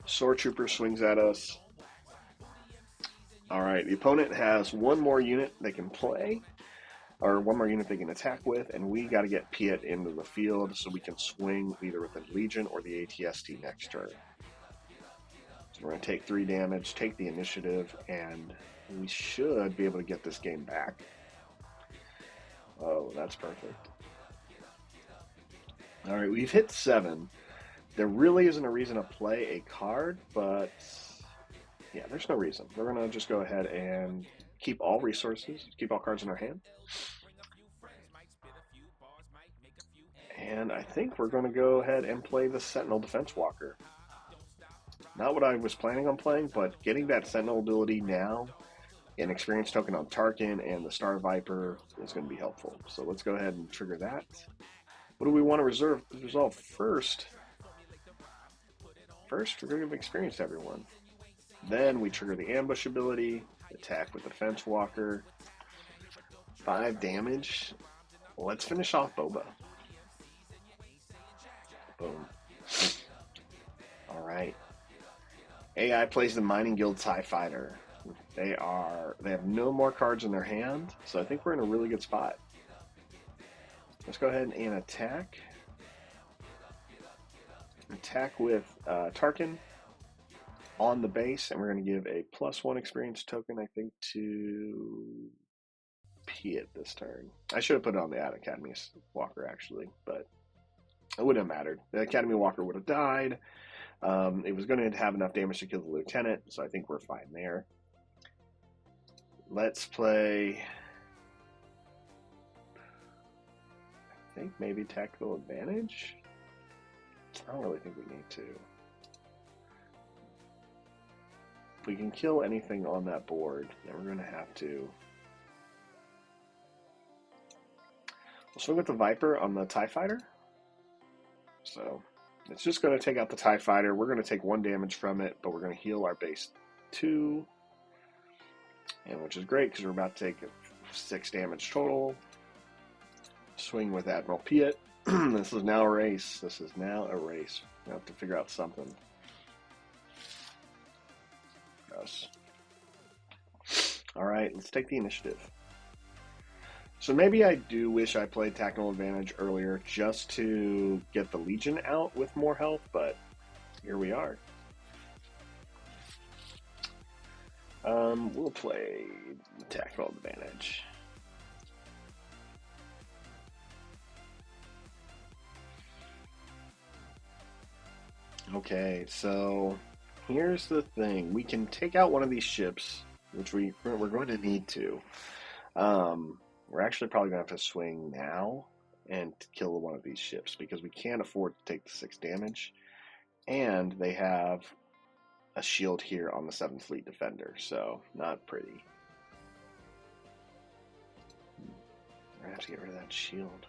Speaker 1: Sword trooper swings at us. Alright, the opponent has 1 more unit they can play, or 1 more unit they can attack with, and we got to get Piet into the field so we can swing either with the Legion or the ATST next turn. So we're going to take 3 damage, take the initiative, and we should be able to get this game back. Oh, that's perfect. All right, we've hit 7. There really isn't a reason to play a card, but yeah, there's no reason. We're going to just go ahead and keep all resources, keep all cards in our hand. And I think we're going to go ahead and play the Sentinel Defense Walker. Not what I was planning on playing, but getting that Sentinel ability now, an experience token on Tarkin and the Star Viper is going to be helpful. So let's go ahead and trigger that. What do we want to resolve first? First, we're going to give experience to everyone. Then we trigger the ambush ability, attack with the Defense Walker. 5 damage. Let's finish off Boba. Boom. Alright. AI plays the Mining Guild TIE Fighter. They have no more cards in their hand, so I think we're in a really good spot. Let's go ahead and attack. Attack with Tarkin on the base, and we're going to give a +1 experience token, I think, to Piet this turn. I should have put it on the Ad Academy Walker, actually, but it wouldn't have mattered. The Academy Walker would have died. It was going to have enough damage to kill the Lieutenant, so I think we're fine there. Let's play, I think maybe Tactical Advantage? I don't really think we need to. If we can kill anything on that board, then we're going to have to. We'll swing with the Viper on the TIE Fighter. So it's just going to take out the TIE Fighter. We're going to take 1 damage from it, but we're going to heal our base 2. And which is great because we're about to take 6 damage total. Swing with Admiral Piet. This is now a race. This is now a race. We have to figure out something. Yes. Alright, let's take the initiative. So maybe I do wish I played Tactical Advantage earlier just to get the Legion out with more health, but here we are. We'll play Tactical Advantage. Okay, so here's the thing. We can take out one of these ships, which we're going to need to. We're actually probably going to have to swing now and kill one of these ships because we can't afford to take the 6 damage. And they have a shield here on the 7th Fleet Defender, so not pretty. I have to get rid of that shield.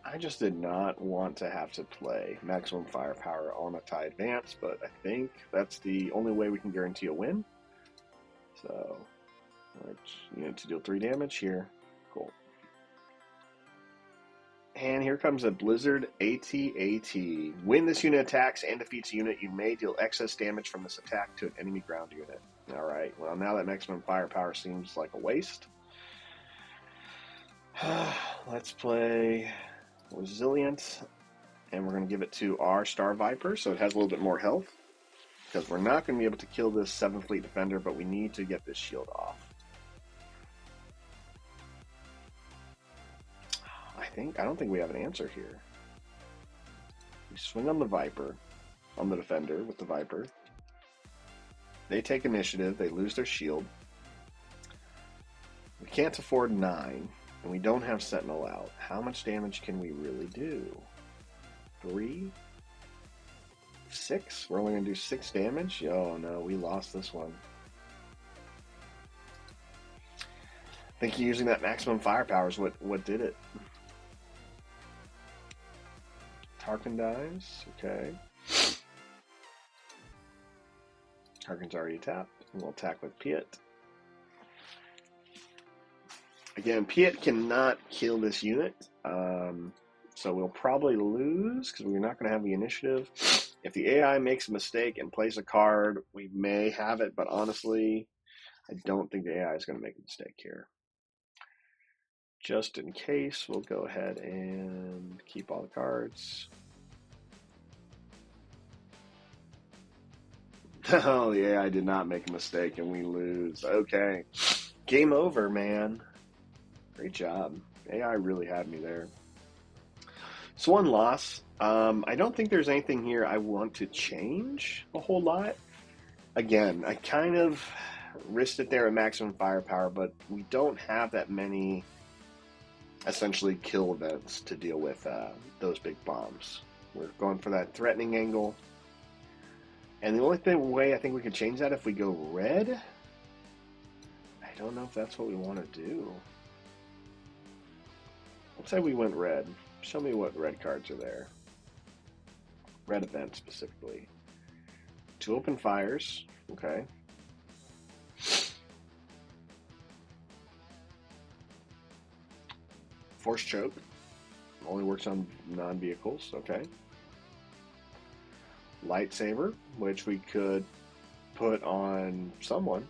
Speaker 1: I just did not want to have to play maximum firepower on a TIE Advance, but I think that's the only way we can guarantee a win. So, unit to deal 3 damage here. Cool. And here comes a Blizzard AT-AT. When this unit attacks and defeats a unit, you may deal excess damage from this attack to an enemy ground unit. Alright, well now that maximum firepower seems like a waste. Let's play Resilient, and we're going to give it to our Star Viper so it has a little bit more health. Because we're not going to be able to kill this 7th Fleet Defender, but we need to get this shield off. I don't think we have an answer here. We swing on the Viper, on the Defender with the Viper. They take initiative, they lose their shield. We can't afford 9, and we don't have Sentinel out. How much damage can we really do? 3? 6? We're only going to do 6 damage? Oh no, we lost this one. I think using that maximum firepower is what did it. Tarkin dies. Okay. Tarkin's already tapped. We'll attack with Piet. Again, Piet cannot kill this unit. So we'll probably lose because we're not going to have the initiative. If the AI makes a mistake and plays a card, we may have it, but honestly, I don't think the AI is going to make a mistake here. Just in case, we'll go ahead and keep all the cards. Oh, yeah, I did not make a mistake and we lose. Okay. Game over, man. Great job. AI really had me there. So one loss. I don't think there's anything here I want to change a whole lot. Again, I kind of risked it there at maximum firepower, but we don't have that many essentially kill events to deal with those big bombs. We're going for that threatening angle. And the only way I think we can change that if we go red. I don't know if that's what we want to do. Let's say we went red. Show me what red cards are there. Red event specifically. 2 open fires. Okay. Force choke. Only works on non-vehicles. Okay. Lightsaber, which we could put on someone.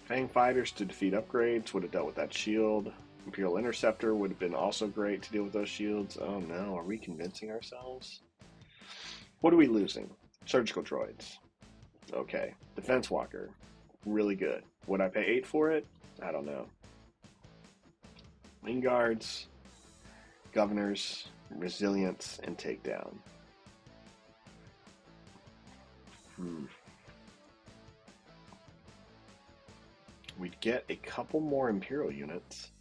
Speaker 1: Fang fighters to defeat upgrades would have dealt with that shield. Imperial Interceptor would have been also great to deal with those shields. Oh no, are we convincing ourselves? What are we losing? Surgical droids. Okay. Defense Walker. Really good. Would I pay 8 for it? I don't know. Wing Guards, Governors, Resilience, and Takedown. We'd get a couple more Imperial units.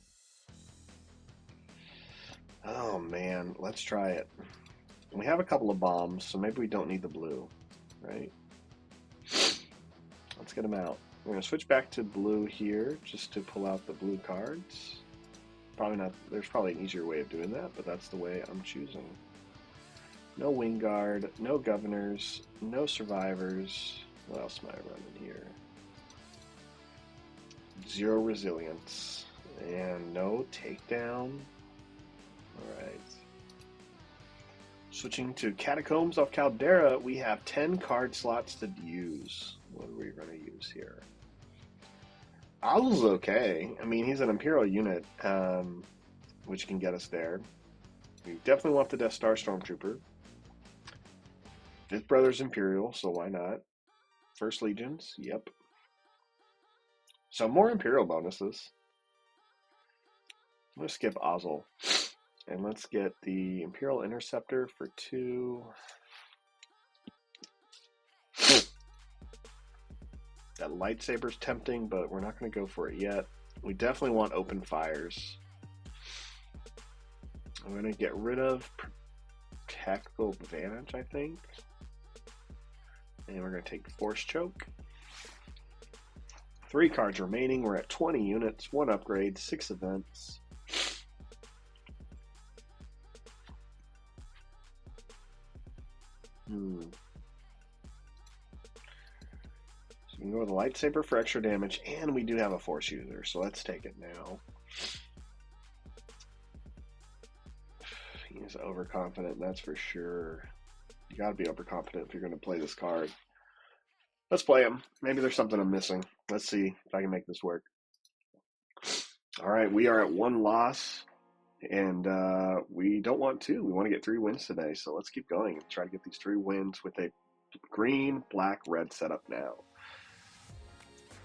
Speaker 1: Oh man, let's try it. We have a couple of bombs, so maybe we don't need the blue, right? Let's get them out. We're going to switch back to blue here, just to pull out the blue cards. Probably not, there's probably an easier way of doing that, but that's the way I'm choosing. No Wing Guard, no Governors, no Survivors. What else am I running here? 0 Resilience, and no Takedown. Alright. Switching to Catacombs off Caldera, we have 10 card slots to use. What are we going to use here? Owl's okay. I mean, he's an Imperial unit, which can get us there. We definitely want the Death Star Stormtrooper. Fifth Brother's Imperial, so why not? First Legions, yep. So more Imperial bonuses. I'm going to skip Ozzel. And let's get the Imperial Interceptor for 2. That lightsaber's tempting, but we're not going to go for it yet. We definitely want open fires. I'm going to get rid of Tactical Advantage, I think. And we're going to take Force Choke. 3 cards remaining. We're at 20 units, 1 upgrade, 6 events. So we can go with a lightsaber for extra damage, and we do have a Force user, so let's take it now. He's overconfident, that's for sure. You gotta be overconfident if you're gonna play this card. Let's play him. Maybe there's something I'm missing. Let's see if I can make this work. Alright, we are at 1 loss. And we don't want 2. We want to get 3 wins today. So let's keep going and try to get these 3 wins with a green, black, red setup now.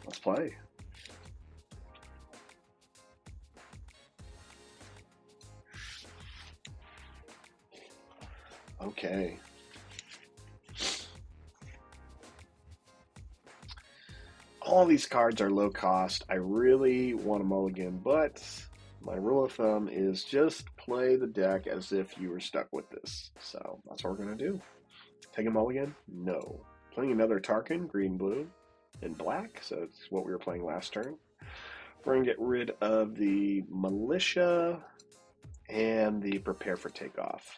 Speaker 1: Let's play. Okay. All these cards are low cost. I really want a mulligan, but my rule of thumb is just play the deck as if you were stuck with this. So that's what we're going to do. Take a mulligan? No. Playing another Tarkin, green, blue, and black. So it's what we were playing last turn. We're going to get rid of the Militia and the Prepare for Takeoff.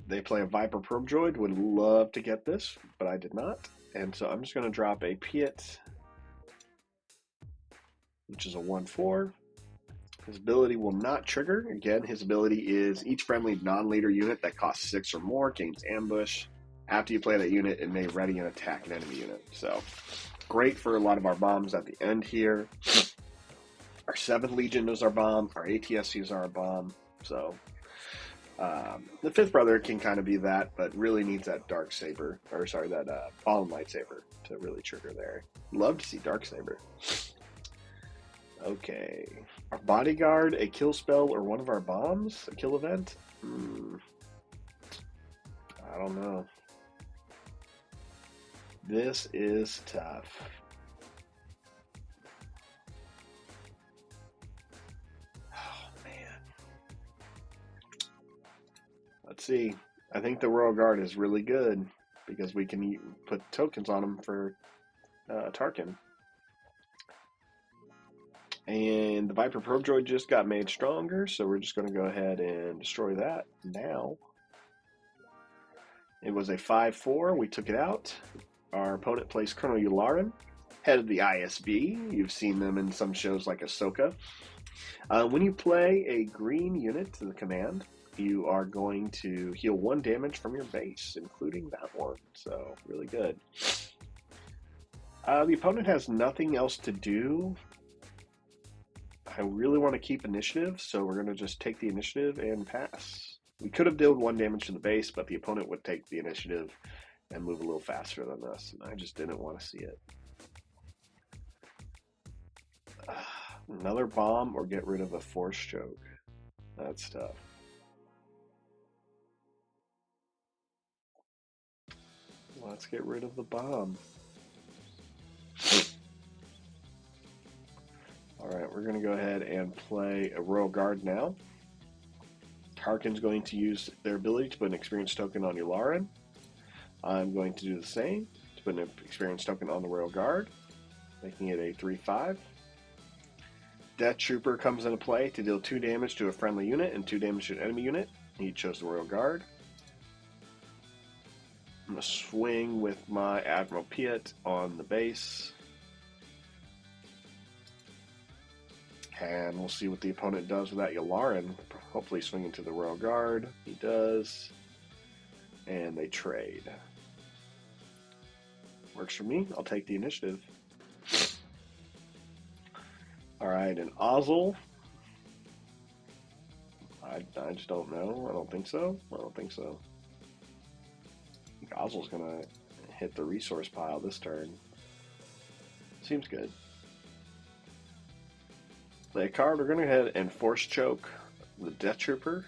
Speaker 1: They play a Viper Probe Droid. Would love to get this, but I did not. And so I'm just going to drop a Piet, which is a 1/4. His ability will not trigger. Again, his ability is each friendly non-leader unit that costs 6 or more gains ambush. After you play that unit, it may ready and attack an enemy unit. So, great for a lot of our bombs at the end here. Our 7th Legion is our bomb. Our ATSCs are our bomb. So, The fifth brother can kind of be that, but really needs that dark saber, or sorry, that fallen lightsaber to really trigger there. Love to see dark saber. Okay, our bodyguard, a kill spell, or one of our bombs, a kill event. I don't know. This is tough. Oh man. Let's see. I think the Royal Guard is really good because we can put tokens on them for Tarkin. And the Viper Probe Droid just got made stronger, so we're just going to go ahead and destroy that now. It was a 5-4. We took it out. Our opponent placed Colonel Yularen, head of the ISB. You've seen them in some shows like Ahsoka. When you play a green unit to the command, you are going to heal 1 damage from your base, including that one. So, really good. The opponent has nothing else to do. I really want to keep initiative, so we're going to just take the initiative and pass. We could have dealt 1 damage to the base, but the opponent would take the initiative and move a little faster than us, and I just didn't want to see it. Another bomb or get rid of a force choke. That's tough. Let's get rid of the bomb. Alright, we're going to go ahead and play a Royal Guard now. Tarkin's going to use their ability to put an experience token on Yularen. I'm going to do the same to put an experience token on the Royal Guard, making it a 3-5. Death Trooper comes into play to deal 2 damage to a friendly unit and 2 damage to an enemy unit. He chose the Royal Guard. I'm going to swing with my Admiral Piet on the base. And we'll see what the opponent does with that Yularen. Hopefully swinging to the Royal Guard. He does. And they trade. Works for me. I'll take the initiative. Alright, and Ozzel. I just don't know. I don't think so. I don't think so. I think Ozzel's going to hit the resource pile this turn. Seems good. Play a card. We're going to go ahead and force choke the Death Trooper.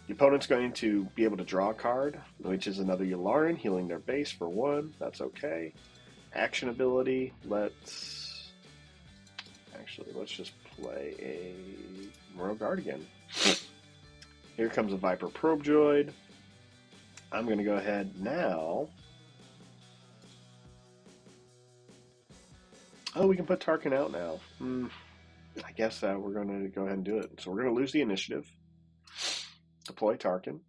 Speaker 1: The opponent's going to be able to draw a card, which is another Yularen, healing their base for 1. That's okay. Action ability. Let's just play a Royal Guard again. Here comes a Viper Probe Droid. I'm going to go ahead now. Oh, we can put Tarkin out now. I guess we're going to go ahead and do it. So we're going to lose the initiative. Deploy Tarkin.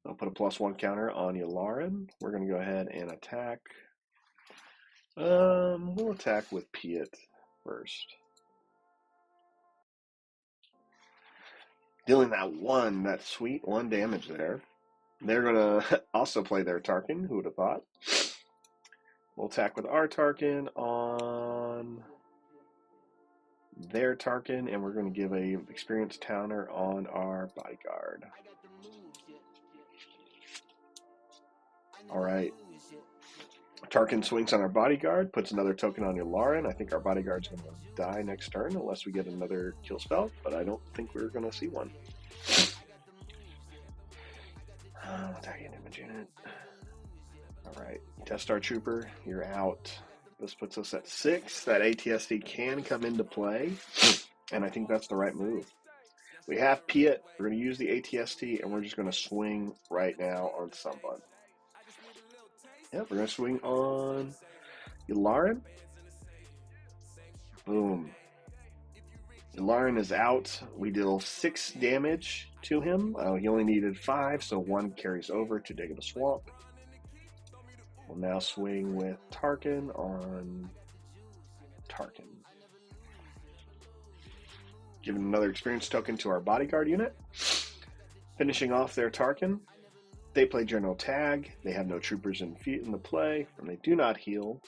Speaker 1: I'll put a +1 counter on Yularen. We're going to go ahead and attack. We'll attack with Piet first. Dealing that sweet 1 damage there. They're going to also play their Tarkin. Who would have thought? We'll attack with our Tarkin on their Tarkin, and we're going to give a experience counter on our bodyguard. Alright. Tarkin swings on our bodyguard, puts another token on Yularen. I think our bodyguard's going to die next turn unless we get another kill spell, but I don't think we're going to see one. Target damage unit. Alright, Death Star Trooper, you're out. This puts us at 6. That ATST can come into play, and I think that's the right move. We have Piet. We're going to use the ATST, and we're just going to swing right now on someone. Yep, we're going to swing on Yularen. Boom. Yularen is out. We deal 6 damage to him. He only needed 5, so 1 carries over to Dig of the Swamp. We'll now swing with Tarkin on Tarkin. Giving another experience token to our bodyguard unit. Finishing off their Tarkin. They play General Tag. They have no troopers in the play, and they do not heal.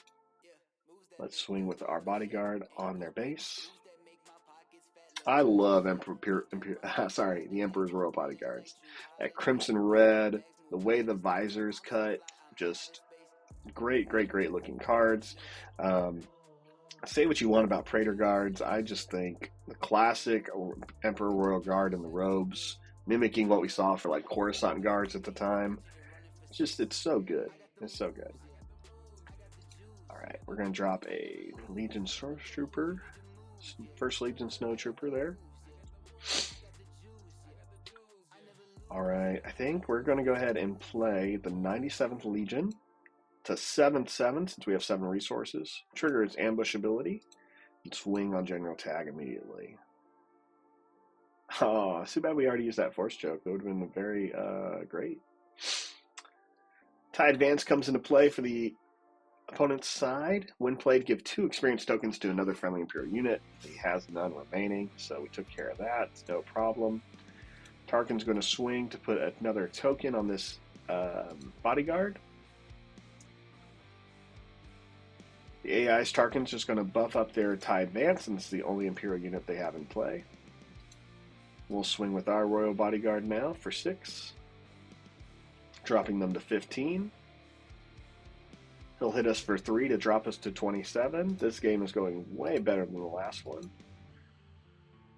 Speaker 1: Let's swing with our bodyguard on their base. I love sorry, the Emperor's Royal Bodyguards. That crimson red, the way the visor's cut, just great, great, great looking cards. Um, Say what you want about Praetor guards. I just think the classic Emperor Royal Guard in the robes, mimicking what we saw for like Coruscant guards at the time. It's so good. It's so good. All right, we're gonna drop a Legion Stormtrooper, First Legion Snowtrooper there. All right, I think we're gonna go ahead and play the 97th Legion to 7/7 since we have 7 resources. Trigger its ambush ability. Swing on general tag immediately. Oh, too bad we already used that force choke. That would have been very great. TIE Advance comes into play for the opponent's side. When played, give 2 experience tokens to another friendly Imperial unit. He has none remaining, so we took care of that. It's no problem. Tarkin's going to swing to put another token on this bodyguard. The AI's Tarkin's just going to buff up their TIE Advance, and it's the only Imperial unit they have in play. We'll swing with our Royal Bodyguard now for 6, dropping them to 15. He'll hit us for 3 to drop us to 27. This game is going way better than the last one.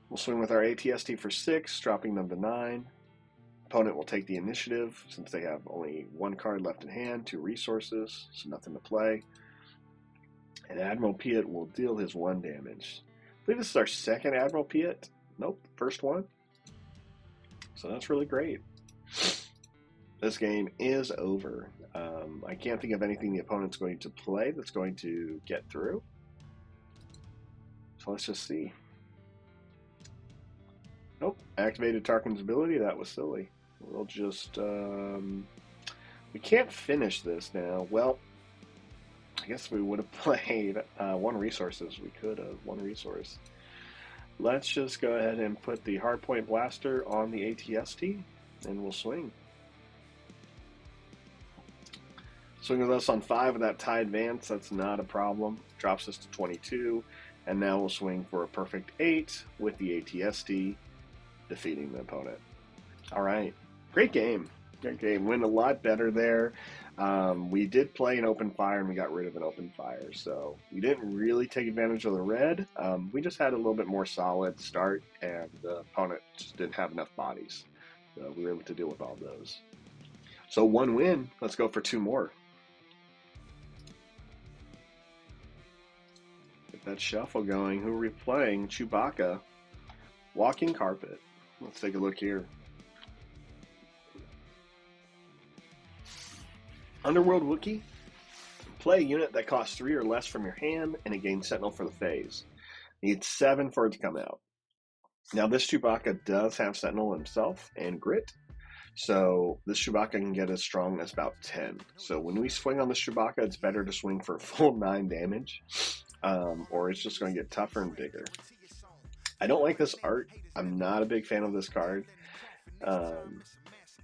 Speaker 1: We'll swing with our ATST for 6, dropping them to 9. Opponent will take the initiative since they have only 1 card left in hand, 2 resources, so nothing to play. And Admiral Piet will deal his 1 damage. I believe this is our second Admiral Piet. Nope, first one. So that's really great. This game is over. I can't think of anything the opponent's going to play that's going to get through. So let's just see. Nope, activated Tarkin's ability. That was silly. We'll just... we can't finish this now. Well, I guess we would have played 1 resources. We could have 1 resource. Let's just go ahead and put the Hardpoint Blaster on the ATST, and we'll swing. Swing with us on 5 with that TIE Advance, that's not a problem. Drops us to 22, and now we'll swing for a perfect 8 with the ATST, defeating the opponent. All right, great game. Great game. Went a lot better there. We did play an open fire and we got rid of an open fire, so we didn't really take advantage of the red. We just had a little bit more solid start, and the opponent just didn't have enough bodies, so we were able to deal with all those. So 1 win. Let's go for 2 more. Get that shuffle going. Who are we playing? Chewbacca. Walking Carpet. Let's take a look here. Underworld Wookiee. Play a unit that costs 3 or less from your hand, and it gains Sentinel for the phase. Needs 7 for it to come out. Now, this Chewbacca does have Sentinel himself and Grit, so this Chewbacca can get as strong as about 10. So when we swing on this Chewbacca, it's better to swing for a full 9 damage, or it's just going to get tougher and bigger. I don't like this art. I'm not a big fan of this card.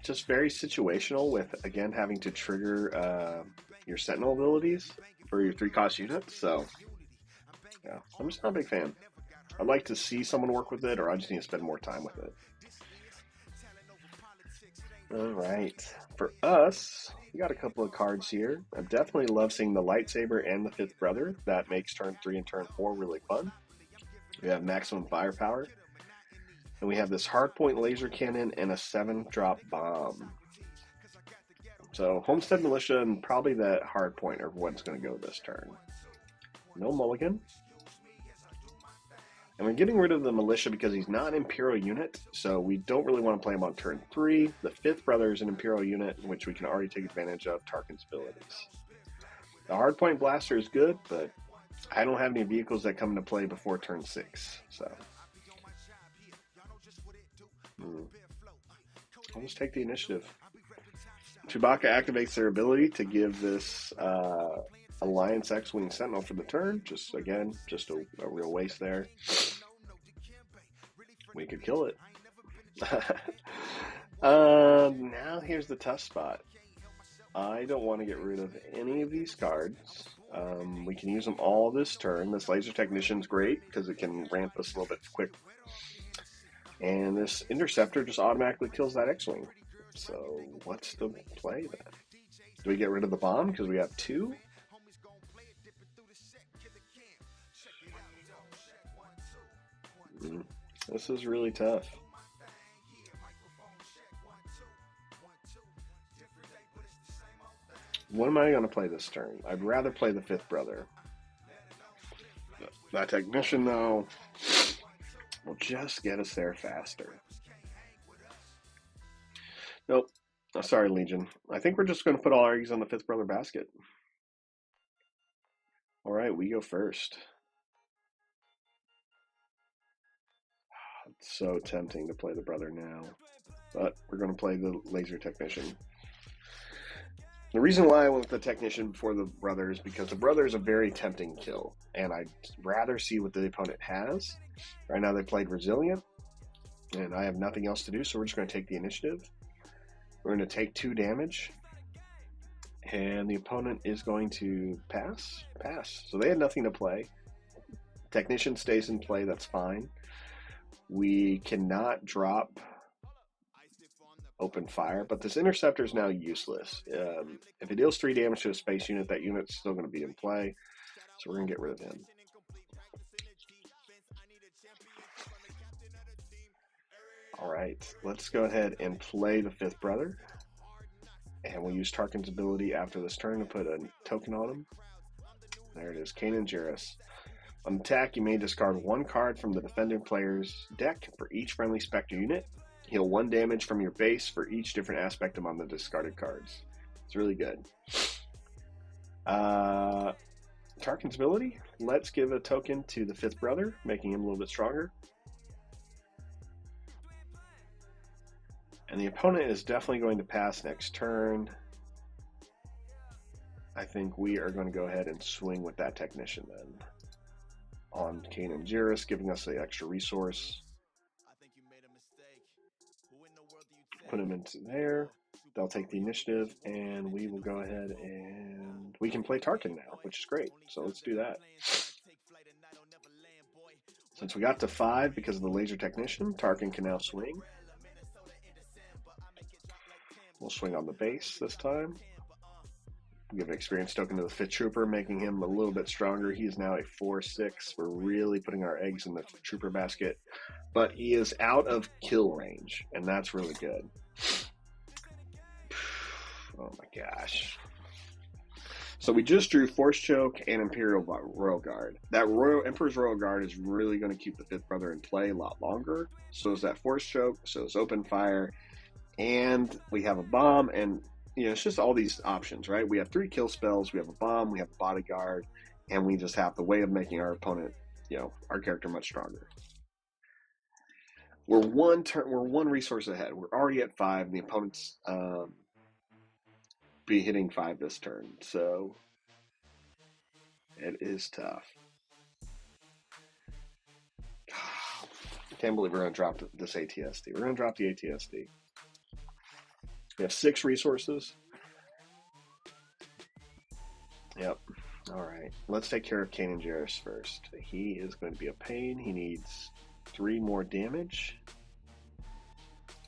Speaker 1: Just very situational with, again, having to trigger your Sentinel abilities for your 3-cost units. So, yeah, I'm just not a big fan. I'd like to see someone work with it, or I just need to spend more time with it. All right. For us, we got a couple of cards here. I definitely love seeing the Lightsaber and the 5th Brother. That makes turn 3 and turn 4 really fun. We have maximum firepower. And we have this hardpoint laser cannon and a 7-drop bomb. So Homestead Militia and probably that hardpoint are what's going to go this turn. No mulligan. And we're getting rid of the Militia because he's not an Imperial unit, so we don't really want to play him on turn 3. The 5th Brother is an Imperial unit, which we can already take advantage of Tarkin's abilities. The Hardpoint Blaster is good, but I don't have any vehicles that come into play before turn 6, so... I'll just take the initiative. Chewbacca activates their ability to give this Alliance X-Wing Sentinel for the turn. Just a real waste there. We could kill it. Now here's the tough spot. I don't want to get rid of any of these cards. We can use them all this turn. This laser technician's great because it can ramp us a little bit quick. And this interceptor just automatically kills that X-Wing. So what's the play then? Do we get rid of the bomb because we have two? This is really tough. What am I going to play this turn? I'd rather play the fifth brother. That technician, though, will just get us there faster. Nope. Oh, sorry, Legion. I think we're just going to put all our eggs on the fifth brother basket. All right, we go first. It's so tempting to play the brother now, but we're going to play the laser technician. The reason why I went with the technician before the brother is because the brother is a very tempting kill, and I'd rather see what the opponent has. Right now they played resilient, and I have nothing else to do, so we're just going to take the initiative. We're going to take 2 damage, and the opponent is going to pass. So they had nothing to play. Technician stays in play, that's fine. We cannot drop open fire, but this interceptor is now useless. If it deals 3 damage to a space unit, that unit's still going to be in play, so we're going to get rid of him. All right, let's go ahead and play the fifth brother, and we'll use Tarkin's ability after this turn to put a token on him. There it is, Kanan Jarrus. On attack, you may discard 1 card from the defending player's deck for each friendly Spectre unit. Heal 1 damage from your base for each different aspect among the discarded cards. It's really good. Tarkin's ability. Let's give a token to the fifth brother, making him a little bit stronger. And the opponent is definitely going to pass next turn. I think we are going to go ahead and swing with that technician then. On Kanan Jarrus, giving us the extra resource. Put him into there. They'll take the initiative, and we will go ahead and we can play Tarkin now, which is great. So let's do that. Since we got to 5 because of the laser technician, Tarkin can now swing. We'll swing on the base this time. Give an experience token to the fifth trooper, making him a little bit stronger. He is now a 4/6. We're really putting our eggs in the trooper basket, but he is out of kill range, and that's really good. Oh my gosh. So we just drew Force Choke and Imperial Royal Guard. That Emperor's Royal Guard is really going to keep the fifth brother in play a lot longer. So is that Force Choke, so is Open Fire, and we have a bomb, and it's just all these options, right? We have 3 kill spells, we have a bomb, we have a bodyguard, and we just have the way of making our opponent, our character much stronger. We're one resource ahead. We're already at 5, and the opponent's be hitting 5 this turn, so it is tough. I can't believe we're going to drop this ATSD. We're going to drop the ATSD. We have 6 resources. Yep. All right. Let's take care of Kanan Jarrus first. He is going to be a pain. He needs 3 more damage.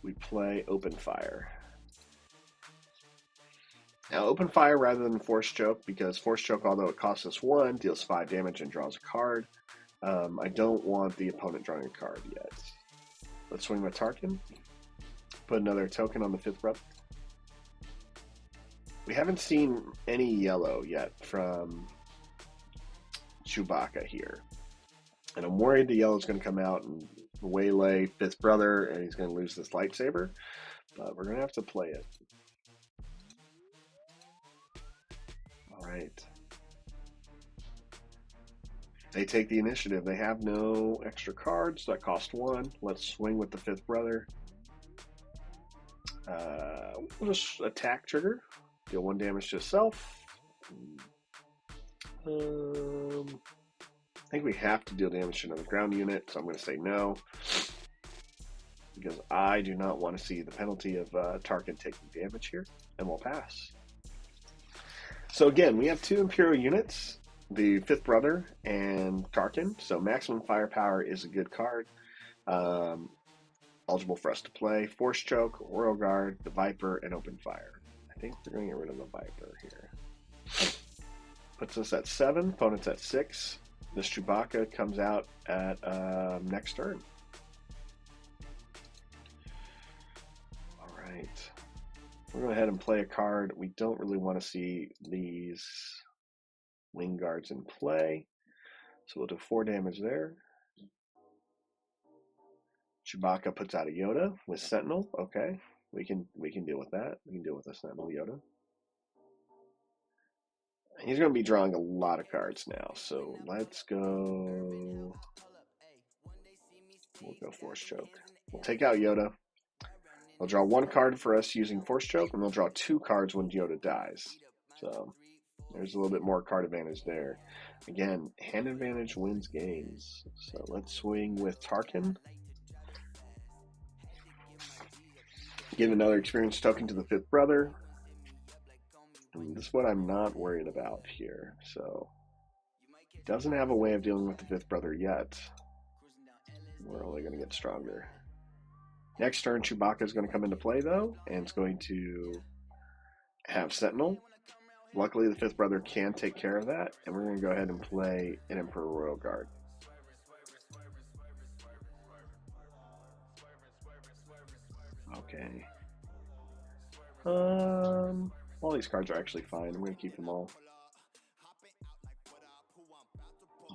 Speaker 1: We play Open Fire. Now, Open Fire rather than Force Choke, because Force Choke, although it costs us 1, deals 5 damage and draws a card. I don't want the opponent drawing a card yet. Let's swing with Tarkin. Put another token on the fifth brother. We haven't seen any yellow yet from Chewbacca here. And I'm worried the yellow's going to come out and waylay fifth brother, and he's going to lose this lightsaber. But we're going to have to play it. All right. They take the initiative. They have no extra cards. That cost 1. Let's swing with the fifth brother. We'll just attack trigger. Deal 1 damage to itself. I think we have to deal damage to another ground unit, so I'm going to say no. Because I do not want to see the penalty of Tarkin taking damage here, and we'll pass. So again, we have two Imperial units, the Fifth Brother and Tarkin. So maximum firepower is a good card. Um, Eligible for us to play. Force Choke, Royal Guard, the Viper, and Open Fire. I think we're going to get rid of the Viper here. Puts us at 7, opponent's at 6. This Chewbacca comes out at next turn. All right. We're going to go ahead and play a card. We don't really want to see these Wing Guards in play. So we'll do 4 damage there. Chewbacca puts out a Yoda with Sentinel. Okay. We can deal with that. We can deal with a Sentinel Yoda. He's going to be drawing a lot of cards now, so let's go. We'll go Force Choke. We'll take out Yoda. They'll draw 1 card for us using Force Choke, and they'll draw 2 cards when Yoda dies. So there's a little bit more card advantage there. Again, hand advantage wins games. So let's swing with Tarkin. Give another experience token to the Fifth Brother. And this is what I'm not worried about here. So he doesn't have a way of dealing with the Fifth Brother yet. We're only going to get stronger. Next turn, Chewbacca is going to come into play, though, and it's going to have Sentinel. Luckily, the Fifth Brother can take care of that, and we're going to go ahead and play an Emperor Royal Guard. Okay. All these cards are actually fine. I'm going to keep them all.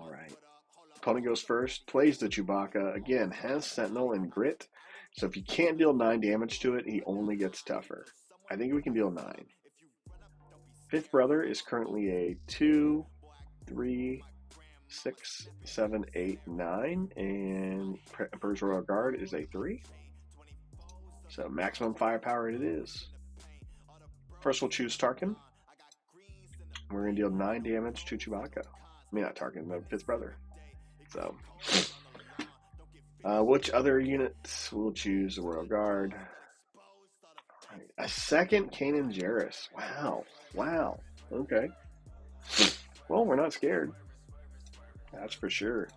Speaker 1: All right. Opponent goes first, plays the Chewbacca. Again, has Sentinel and Grit. So if you can't deal 9 damage to it, he only gets tougher. I think we can deal 9. Fifth Brother is currently a 2, 3, 6, 7, 8, 9. And Emperor's Royal Guard is a 3. So maximum firepower it is. First we'll choose Tarkin. We're going to deal 9 damage to Chewbacca. I mean, not Tarkin, the Fifth Brother. So, which other units? We'll choose the Royal Guard. Right. A second Kanan Jarrus. Wow. Okay. Well, we're not scared. That's for sure.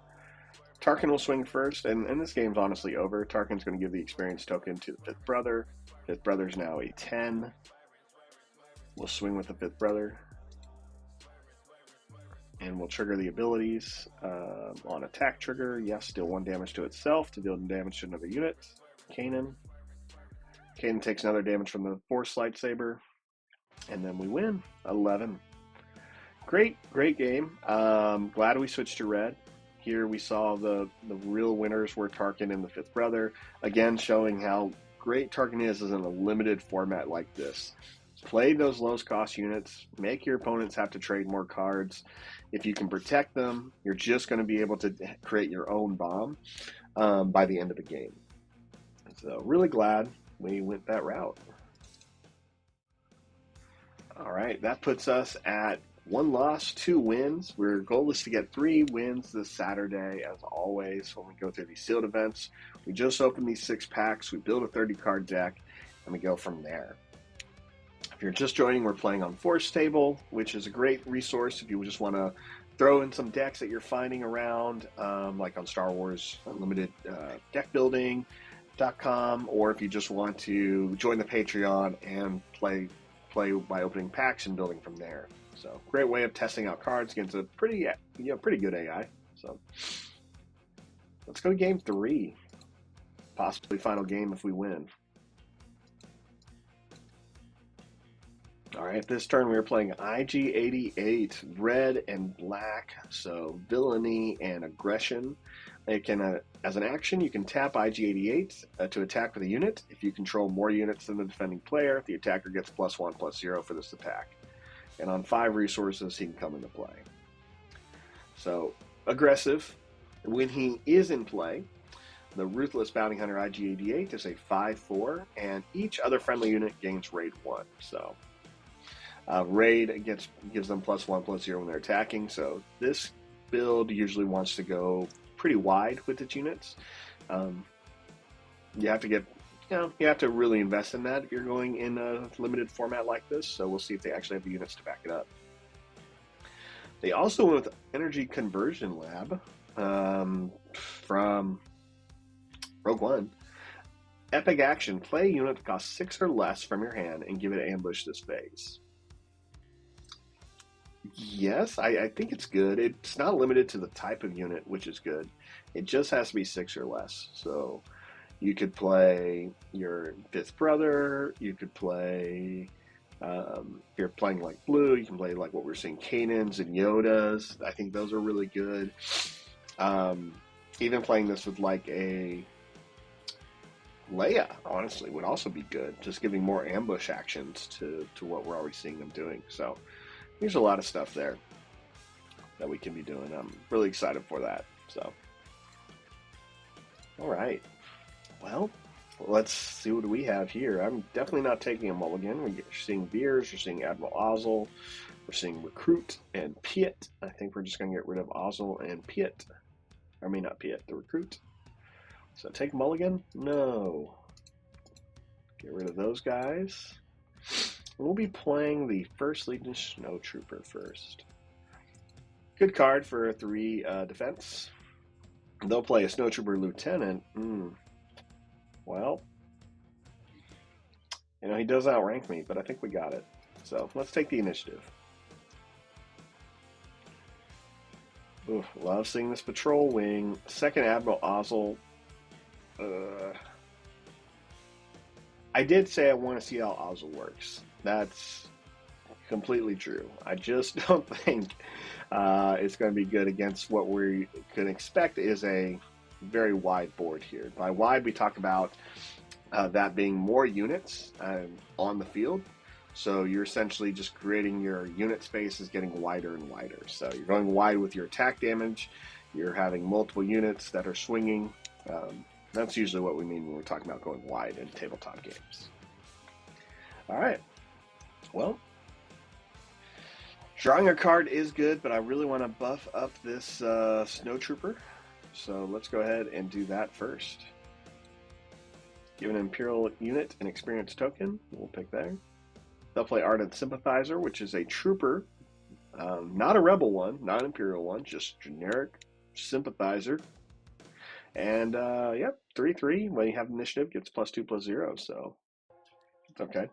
Speaker 1: Tarkin will swing first, and this game's honestly over. Tarkin's going to give the experience token to the Fifth Brother. Fifth Brother's now a 10. We'll swing with the Fifth Brother. And we'll trigger the abilities on attack trigger. Yes, deal 1 damage to itself to deal damage to another unit. Kanan. Kanan takes another damage from the Force lightsaber. And then we win. 11. Great game. Glad we switched to red. Here we saw the real winners were Tarkin and the Fifth Brother. Again, showing how great Tarkin is in a limited format like this. Play those lowest cost units. Make your opponents have to trade more cards. If you can protect them, you're just going to be able to create your own bomb by the end of the game. So really glad we went that route. All right, that puts us at 1 loss, 2 wins. Our goal is to get 3 wins this Saturday, as always, when we go through these sealed events. We just opened these 6 packs. We build a 30-card deck, and we go from there. If you're just joining, we're playing on Forcetable, which is a great resource if you just want to throw in some decks that you're finding around, like on StarWars Unlimited Deck Building.com, or if you just want to join the Patreon and play by opening packs and building from there. So great way of testing out cards against a pretty good AI. So let's go to game 3, possibly final game if we win. All right, this turn we were playing IG-88, red and black, so villainy and aggression. It can, as an action, you can tap IG-88 to attack with a unit. If you control more units than the defending player, the attacker gets +1/+0 for this attack. And on 5 resources, he can come into play. So, aggressive. When he is in play, the Ruthless Bounty Hunter IG-88 is a 5/4, and each other friendly unit gains Raid 1. So, Raid gives them +1/+0 when they're attacking. So this build usually wants to go pretty wide with its units. You have to really invest in that if you're going in a limited format like this. So we'll see if they actually have the units to back it up. They also went with Energy Conversion Lab from Rogue One. Epic action. Play a unit that costs 6 or less from your hand and give it ambush this phase. Yes, I think it's good. It's not limited to the type of unit, which is good. It just has to be 6 or less. So you could play your fifth brother. You could play, if you're playing like blue, you can play like what we're seeing, Kanans and Yodas. I think those are really good. Even playing this with like a Leia, honestly, would also be good. Just giving more ambush actions to what we're already seeing them doing. So there's a lot of stuff there that we can be doing. I'm really excited for that. So, all right. Well, let's see what we have here. I'm definitely not taking a mulligan. We're seeing Veers, we're seeing Admiral Ozzel, we're seeing Recruit and Piet. I think we're just going to get rid of Ozzel and Piet. I mean, not Piet, the Recruit. So take a mulligan? No. Get rid of those guys. We'll be playing the First Legion Snow Trooper first. Good card for 3 defense. They'll play a Snow Trooper Lieutenant. Well, you know, he does outrank me, but I think we got it. So let's take the initiative. Oof, love seeing this patrol wing. Second Admiral Ozzel. I did say I want to see how Ozzel works. That's completely true. I just don't think it's going to be good against what we can expect is a very wide board here. By wide, we talk about that being more units on the field. So you're essentially just creating your unit space is getting wider and wider. So you're going wide with your attack damage. You're having multiple units that are swinging. That's usually what we mean when we're talking about going wide in tabletop games. All right. Well, drawing a card is good, but I really want to buff up this Snow Trooper. So let's go ahead and do that first. Give an Imperial unit an experience token. We'll pick there. They'll play Ardent Sympathizer, which is a trooper. Not a rebel one, not an Imperial one, just generic Sympathizer. And, yep, 3/3. When you have initiative, gets +2/+0, so it's okay.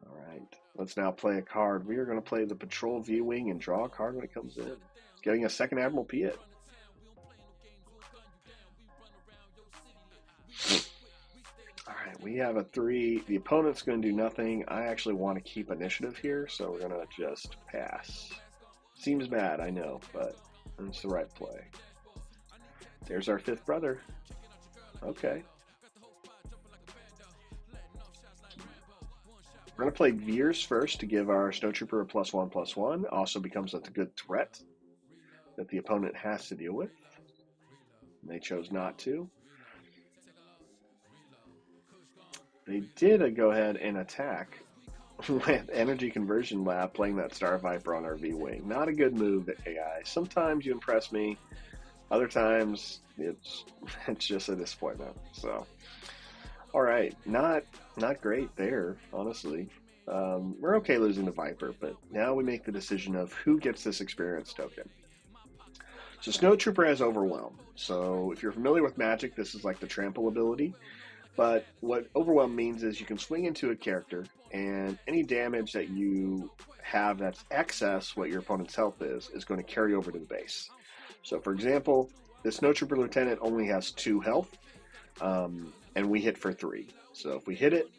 Speaker 1: All right, let's now play a card. We are going to play the Patrol V-Wing and draw a card when it comes in. Getting a second Admiral Piet. All right, we have a 3. The opponent's going to do nothing. I actually want to keep initiative here, so we're going to just pass. Seems bad, I know, but it's the right play. There's our fifth brother. Okay. We're going to play Veers first to give our Snow Trooper a +1/+1. Also becomes a good threat that the opponent has to deal with. And they chose not to. They did go ahead and attack with Energy Conversion Lab, playing that Star Viper on our V-Wing. Not a good move, AI. Sometimes you impress me. Other times, it's just a disappointment. So, all right, not great there, honestly. We're okay losing the Viper, but now we make the decision of who gets this experience token. So Snow Trooper has Overwhelm. So if you're familiar with Magic, this is like the Trample ability. But what Overwhelm means is you can swing into a character, and any damage that you have that's excess what your opponent's health is going to carry over to the base. So, for example, the Snow Trooper Lieutenant only has 2 health, and we hit for 3. So if we hit it,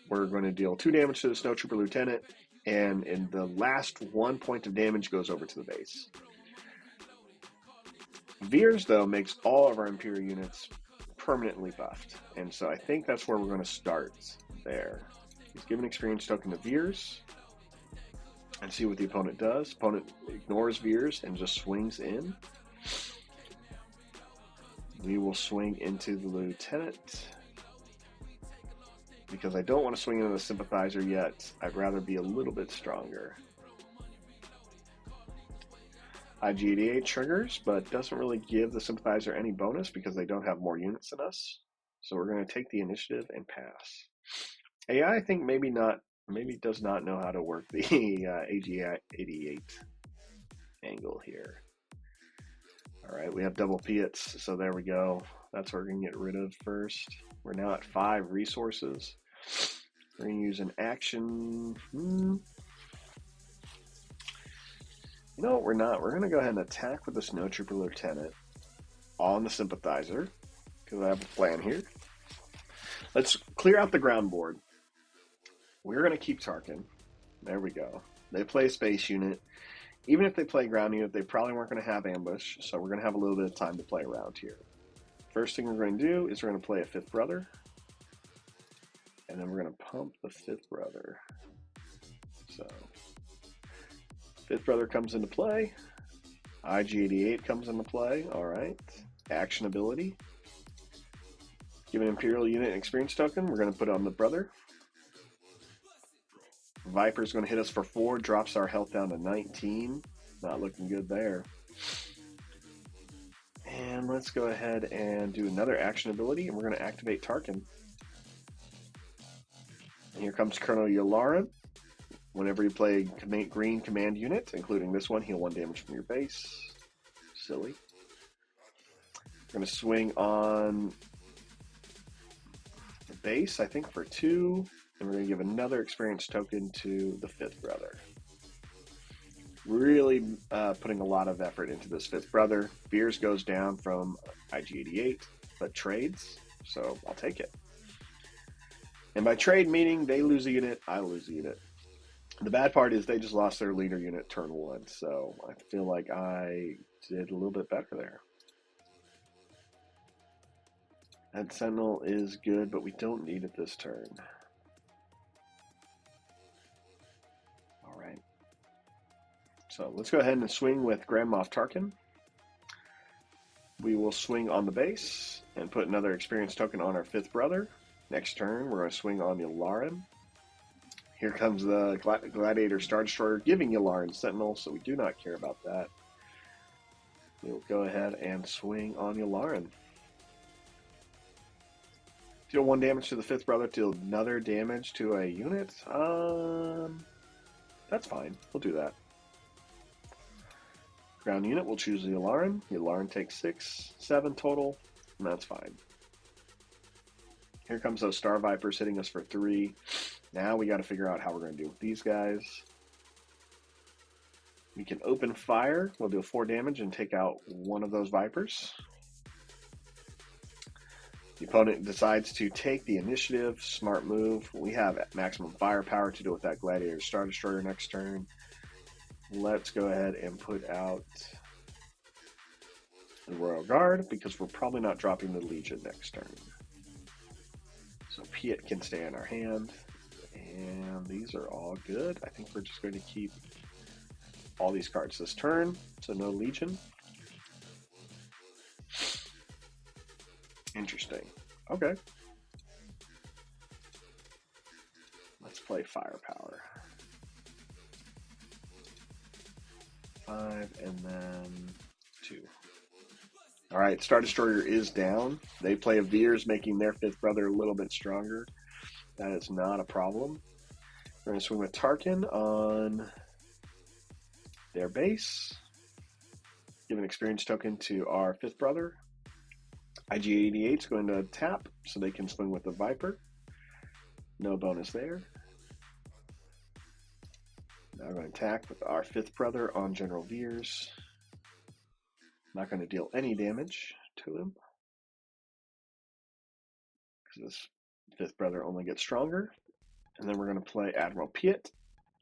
Speaker 1: we're going to deal 2 damage to the Snow Trooper Lieutenant, and in the last 1 point of damage goes over to the base. Veers, though, makes all of our Imperial units permanently buffed, and so I think that's where we're going to start there. He's given experience token to Veers, and see what the opponent does. Opponent ignores Veers and just swings in. We will swing into the Lieutenant, because I don't want to swing into the Sympathizer yet. I'd rather be a little bit stronger. IG-88 triggers, but doesn't really give the Sympathizer any bonus because they don't have more units than us. So we're going to take the initiative and pass. AI, I think maybe not maybe does not know how to work the AG-88 angle here. All right, we have double Piets, so there we go. That's what we're going to get rid of first. We're now at 5 resources. We're going to use an action. You know what, we're not. We're going to go ahead and attack with the Snowtrooper Lieutenant on the Sympathizer, because I have a plan here. Let's clear out the ground board. We're going to keep Tarkin. There we go. They play a space unit. Even if they play ground unit, they probably weren't going to have ambush, so we're going to have a little bit of time to play around here. First thing we're going to do is we're going to play a 5th brother, and then we're going to pump the 5th brother. So, 5th brother comes into play. IG-88 comes into play. All right. Action ability. Give an Imperial unit an experience token. We're going to put it on the brother. Viper's going to hit us for 4, drops our health down to 19. Not looking good there. And let's go ahead and do another action ability, and we're going to activate Tarkin. And here comes Colonel Yularen. Whenever you play green command unit, including this one, heal 1 damage from your base. Silly. We're going to swing on the base, I think, for 2. And we're going to give another experience token to the 5th brother. Really putting a lot of effort into this 5th brother. Veers goes down from IG-88, but trades, so I'll take it. And by trade meaning they lose a unit, I lose a unit. The bad part is they just lost their leader unit turn 1, so I feel like I did a little bit better there. That Sentinel is good, but we don't need it this turn. Alright. So let's go ahead and swing with Grand Moff Tarkin. We will swing on the base and put another experience token on our 5th brother. Next turn, we're going to swing on Yularen. Here comes the Gladiator Star Destroyer, giving Yularen Sentinel, so we do not care about that. We'll go ahead and swing on Yularen. Deal 1 damage to the 5th brother, deal another damage to a unit. That's fine. We'll do that. Ground unit, we'll choose the Yularen. Yularen takes 6, 7 total, and that's fine. Here comes those Star Vipers hitting us for 3. Now we got to figure out how we're going to deal with these guys. We can open fire. We'll deal 4 damage and take out one of those Vipers. The opponent decides to take the initiative. Smart move. We have maximum firepower to deal with that Gladiator Star Destroyer next turn. Let's go ahead and put out the Royal Guard, because we're probably not dropping the Legion next turn. So Piet can stay in our hand. And these are all good. I think we're just going to keep all these cards this turn, so no Legion. Interesting. Okay. Let's play Firepower. 5 and then 2. Alright, Star Destroyer is down. They play a Veers, making their 5th brother a little bit stronger. That is not a problem. We're going to swing with Tarkin on their base. Give an experience token to our 5th brother. IG-88 is going to tap, so they can swing with the Viper. No bonus there. Now we're going to attack with our 5th brother on General Veers. Not going to deal any damage to him, because this 5th brother only gets stronger. And then we're going to play Admiral Piet,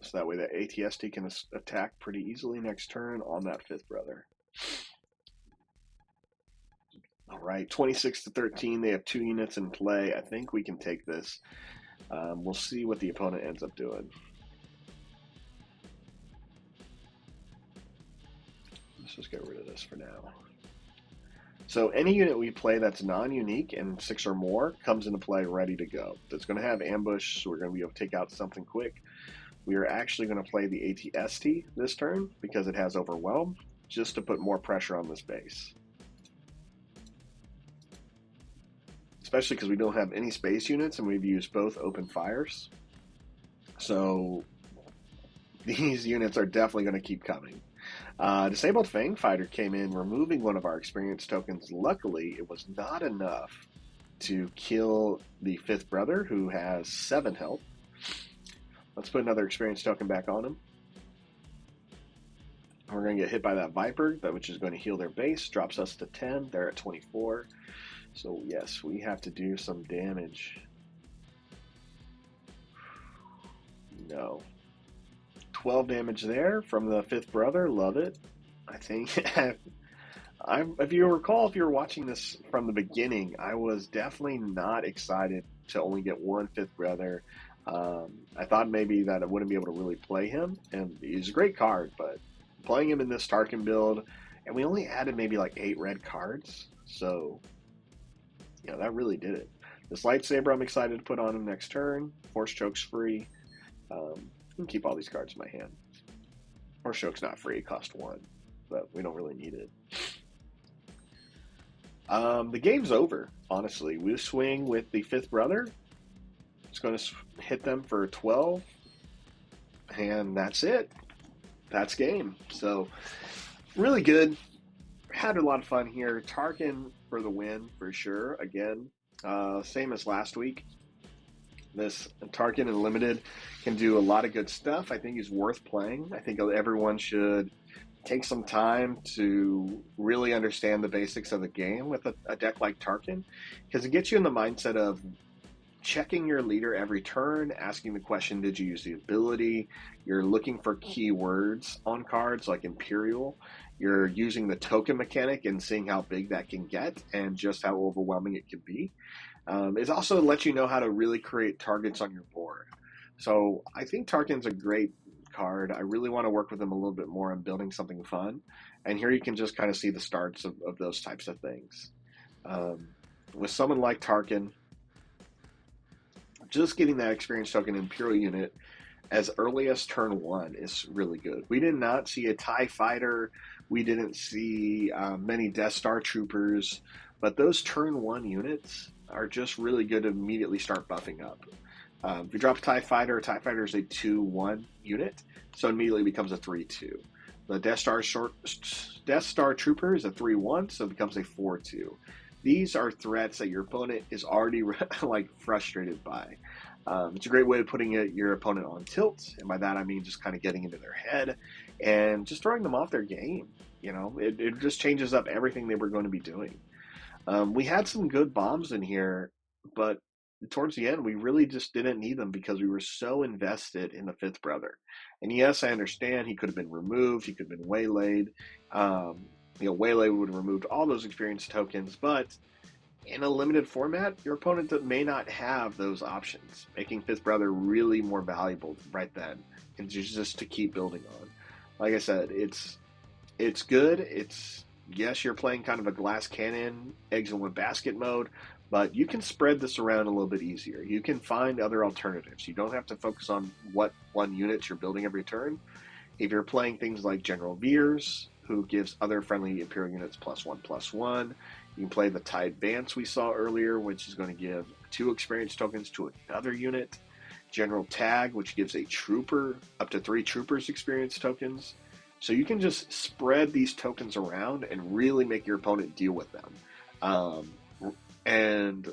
Speaker 1: so that way the ATST can attack pretty easily next turn on that 5th brother. All right, 26 to 13. They have 2 units in play. I think we can take this. We'll see what the opponent ends up doing. Let's just get rid of this for now. So any unit we play that's non-unique and 6 or more comes into play ready to go. That's going to have ambush, so we're going to be able to take out something quick. We are actually going to play the ATST this turn because it has Overwhelm, just to put more pressure on this base. Especially because we don't have any space units and we've used both open fires. So these units are definitely going to keep coming. Disabled Fang Fighter came in, removing one of our experience tokens. Luckily, it was not enough to kill the fifth brother, who has 7 health. Let's put another experience token back on him. We're going to get hit by that Viper, which is going to heal their base. Drops us to 10. They're at 24. So, yes, we have to do some damage. No. 12 damage there from the fifth brother. Love it. I think, if you recall, if you were watching this from the beginning, I was definitely not excited to only get one fifth brother. I thought maybe that I wouldn't be able to really play him, and he's a great card, but playing him in this Tarkin build, and we only added maybe like 8 red cards, so yeah, that really did it. This lightsaber I'm excited to put on him next turn. Force choke's free. I can keep all these cards in my hand. Force choke's not free, it costs 1, but we don't really need it. The game's over, honestly. We swing with the fifth brother. It's going to hit them for 12, and that's it. That's game. So, really good. Had a lot of fun here. Tarkin for the win, for sure. Again, same as last week. This Tarkin Unlimited can do a lot of good stuff. I think he's worth playing. I think everyone should take some time to really understand the basics of the game with a deck like Tarkin, because it gets you in the mindset of checking your leader every turn, asking the question, did you use the ability? You're looking for keywords on cards like Imperial. You're using the token mechanic and seeing how big that can get and just how overwhelming it can be. It also lets you know how to really create targets on your board. So I think Tarkin's a great card. I really want to work with him a little bit more on building something fun. And here you can just kind of see the starts of those types of things. With someone like Tarkin, just getting that experience token Imperial unit as early as turn 1 is really good. We did not see a TIE fighter. We didn't see many Death Star troopers. But those turn 1 units are just really good to immediately start buffing up. If you drop a TIE fighter is a 2-1 unit, so it immediately becomes a 3-2. The Death Star Trooper is a 3-1, so it becomes a 4-2. These are threats that your opponent is already like frustrated by. It's a great way of putting your opponent on tilt, and by that I mean just kind of getting into their head and just throwing them off their game. You know, it just changes up everything they were going to be doing. We had some good bombs in here, but towards the end, we really just didn't need them because we were so invested in the fifth brother. And yes, I understand he could have been removed, he could have been waylaid. Waylay would have removed all those experience tokens, but in a limited format, your opponent may not have those options, making fifth brother really more valuable right then, and just to keep building on. Like I said, it's good. Yes, you're playing kind of a glass cannon, eggs in one basket mode, but you can spread this around a little bit easier. You can find other alternatives. You don't have to focus on what one unit you're building every turn. If you're playing things like General Veers, who gives other friendly Imperial units +1/+1, you can play the TIE Advance we saw earlier, which is going to give 2 experience tokens to another unit. General Tag, which gives a trooper, up to 3 troopers experience tokens. So you can just spread these tokens around and really make your opponent deal with them. And,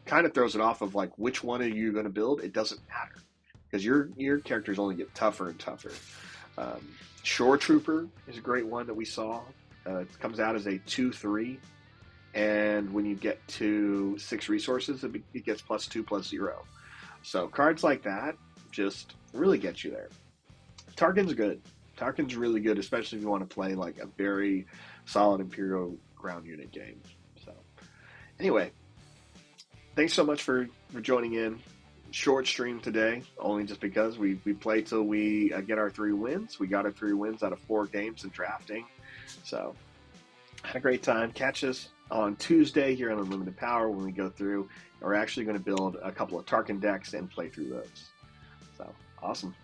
Speaker 1: kind of throws it off of like, which one are you going to build? It doesn't matter, because your characters only get tougher and tougher. Shore Trooper is a great one that we saw. It comes out as a 2/3, and when you get to 6 resources, it gets +2/+0. So cards like that just really get you there. Tarkin's good. Tarkin's really good, especially if you want to play like a very solid Imperial ground unit game. So, anyway, thanks so much for joining in. Short stream today, only just because we play till we get our 3 wins. We got our 3 wins out of 4 games in drafting. So, had a great time. Catch us on Tuesday here on Unlimited Power when we go through. We're actually going to build a couple of Tarkin decks and play through those. So, awesome.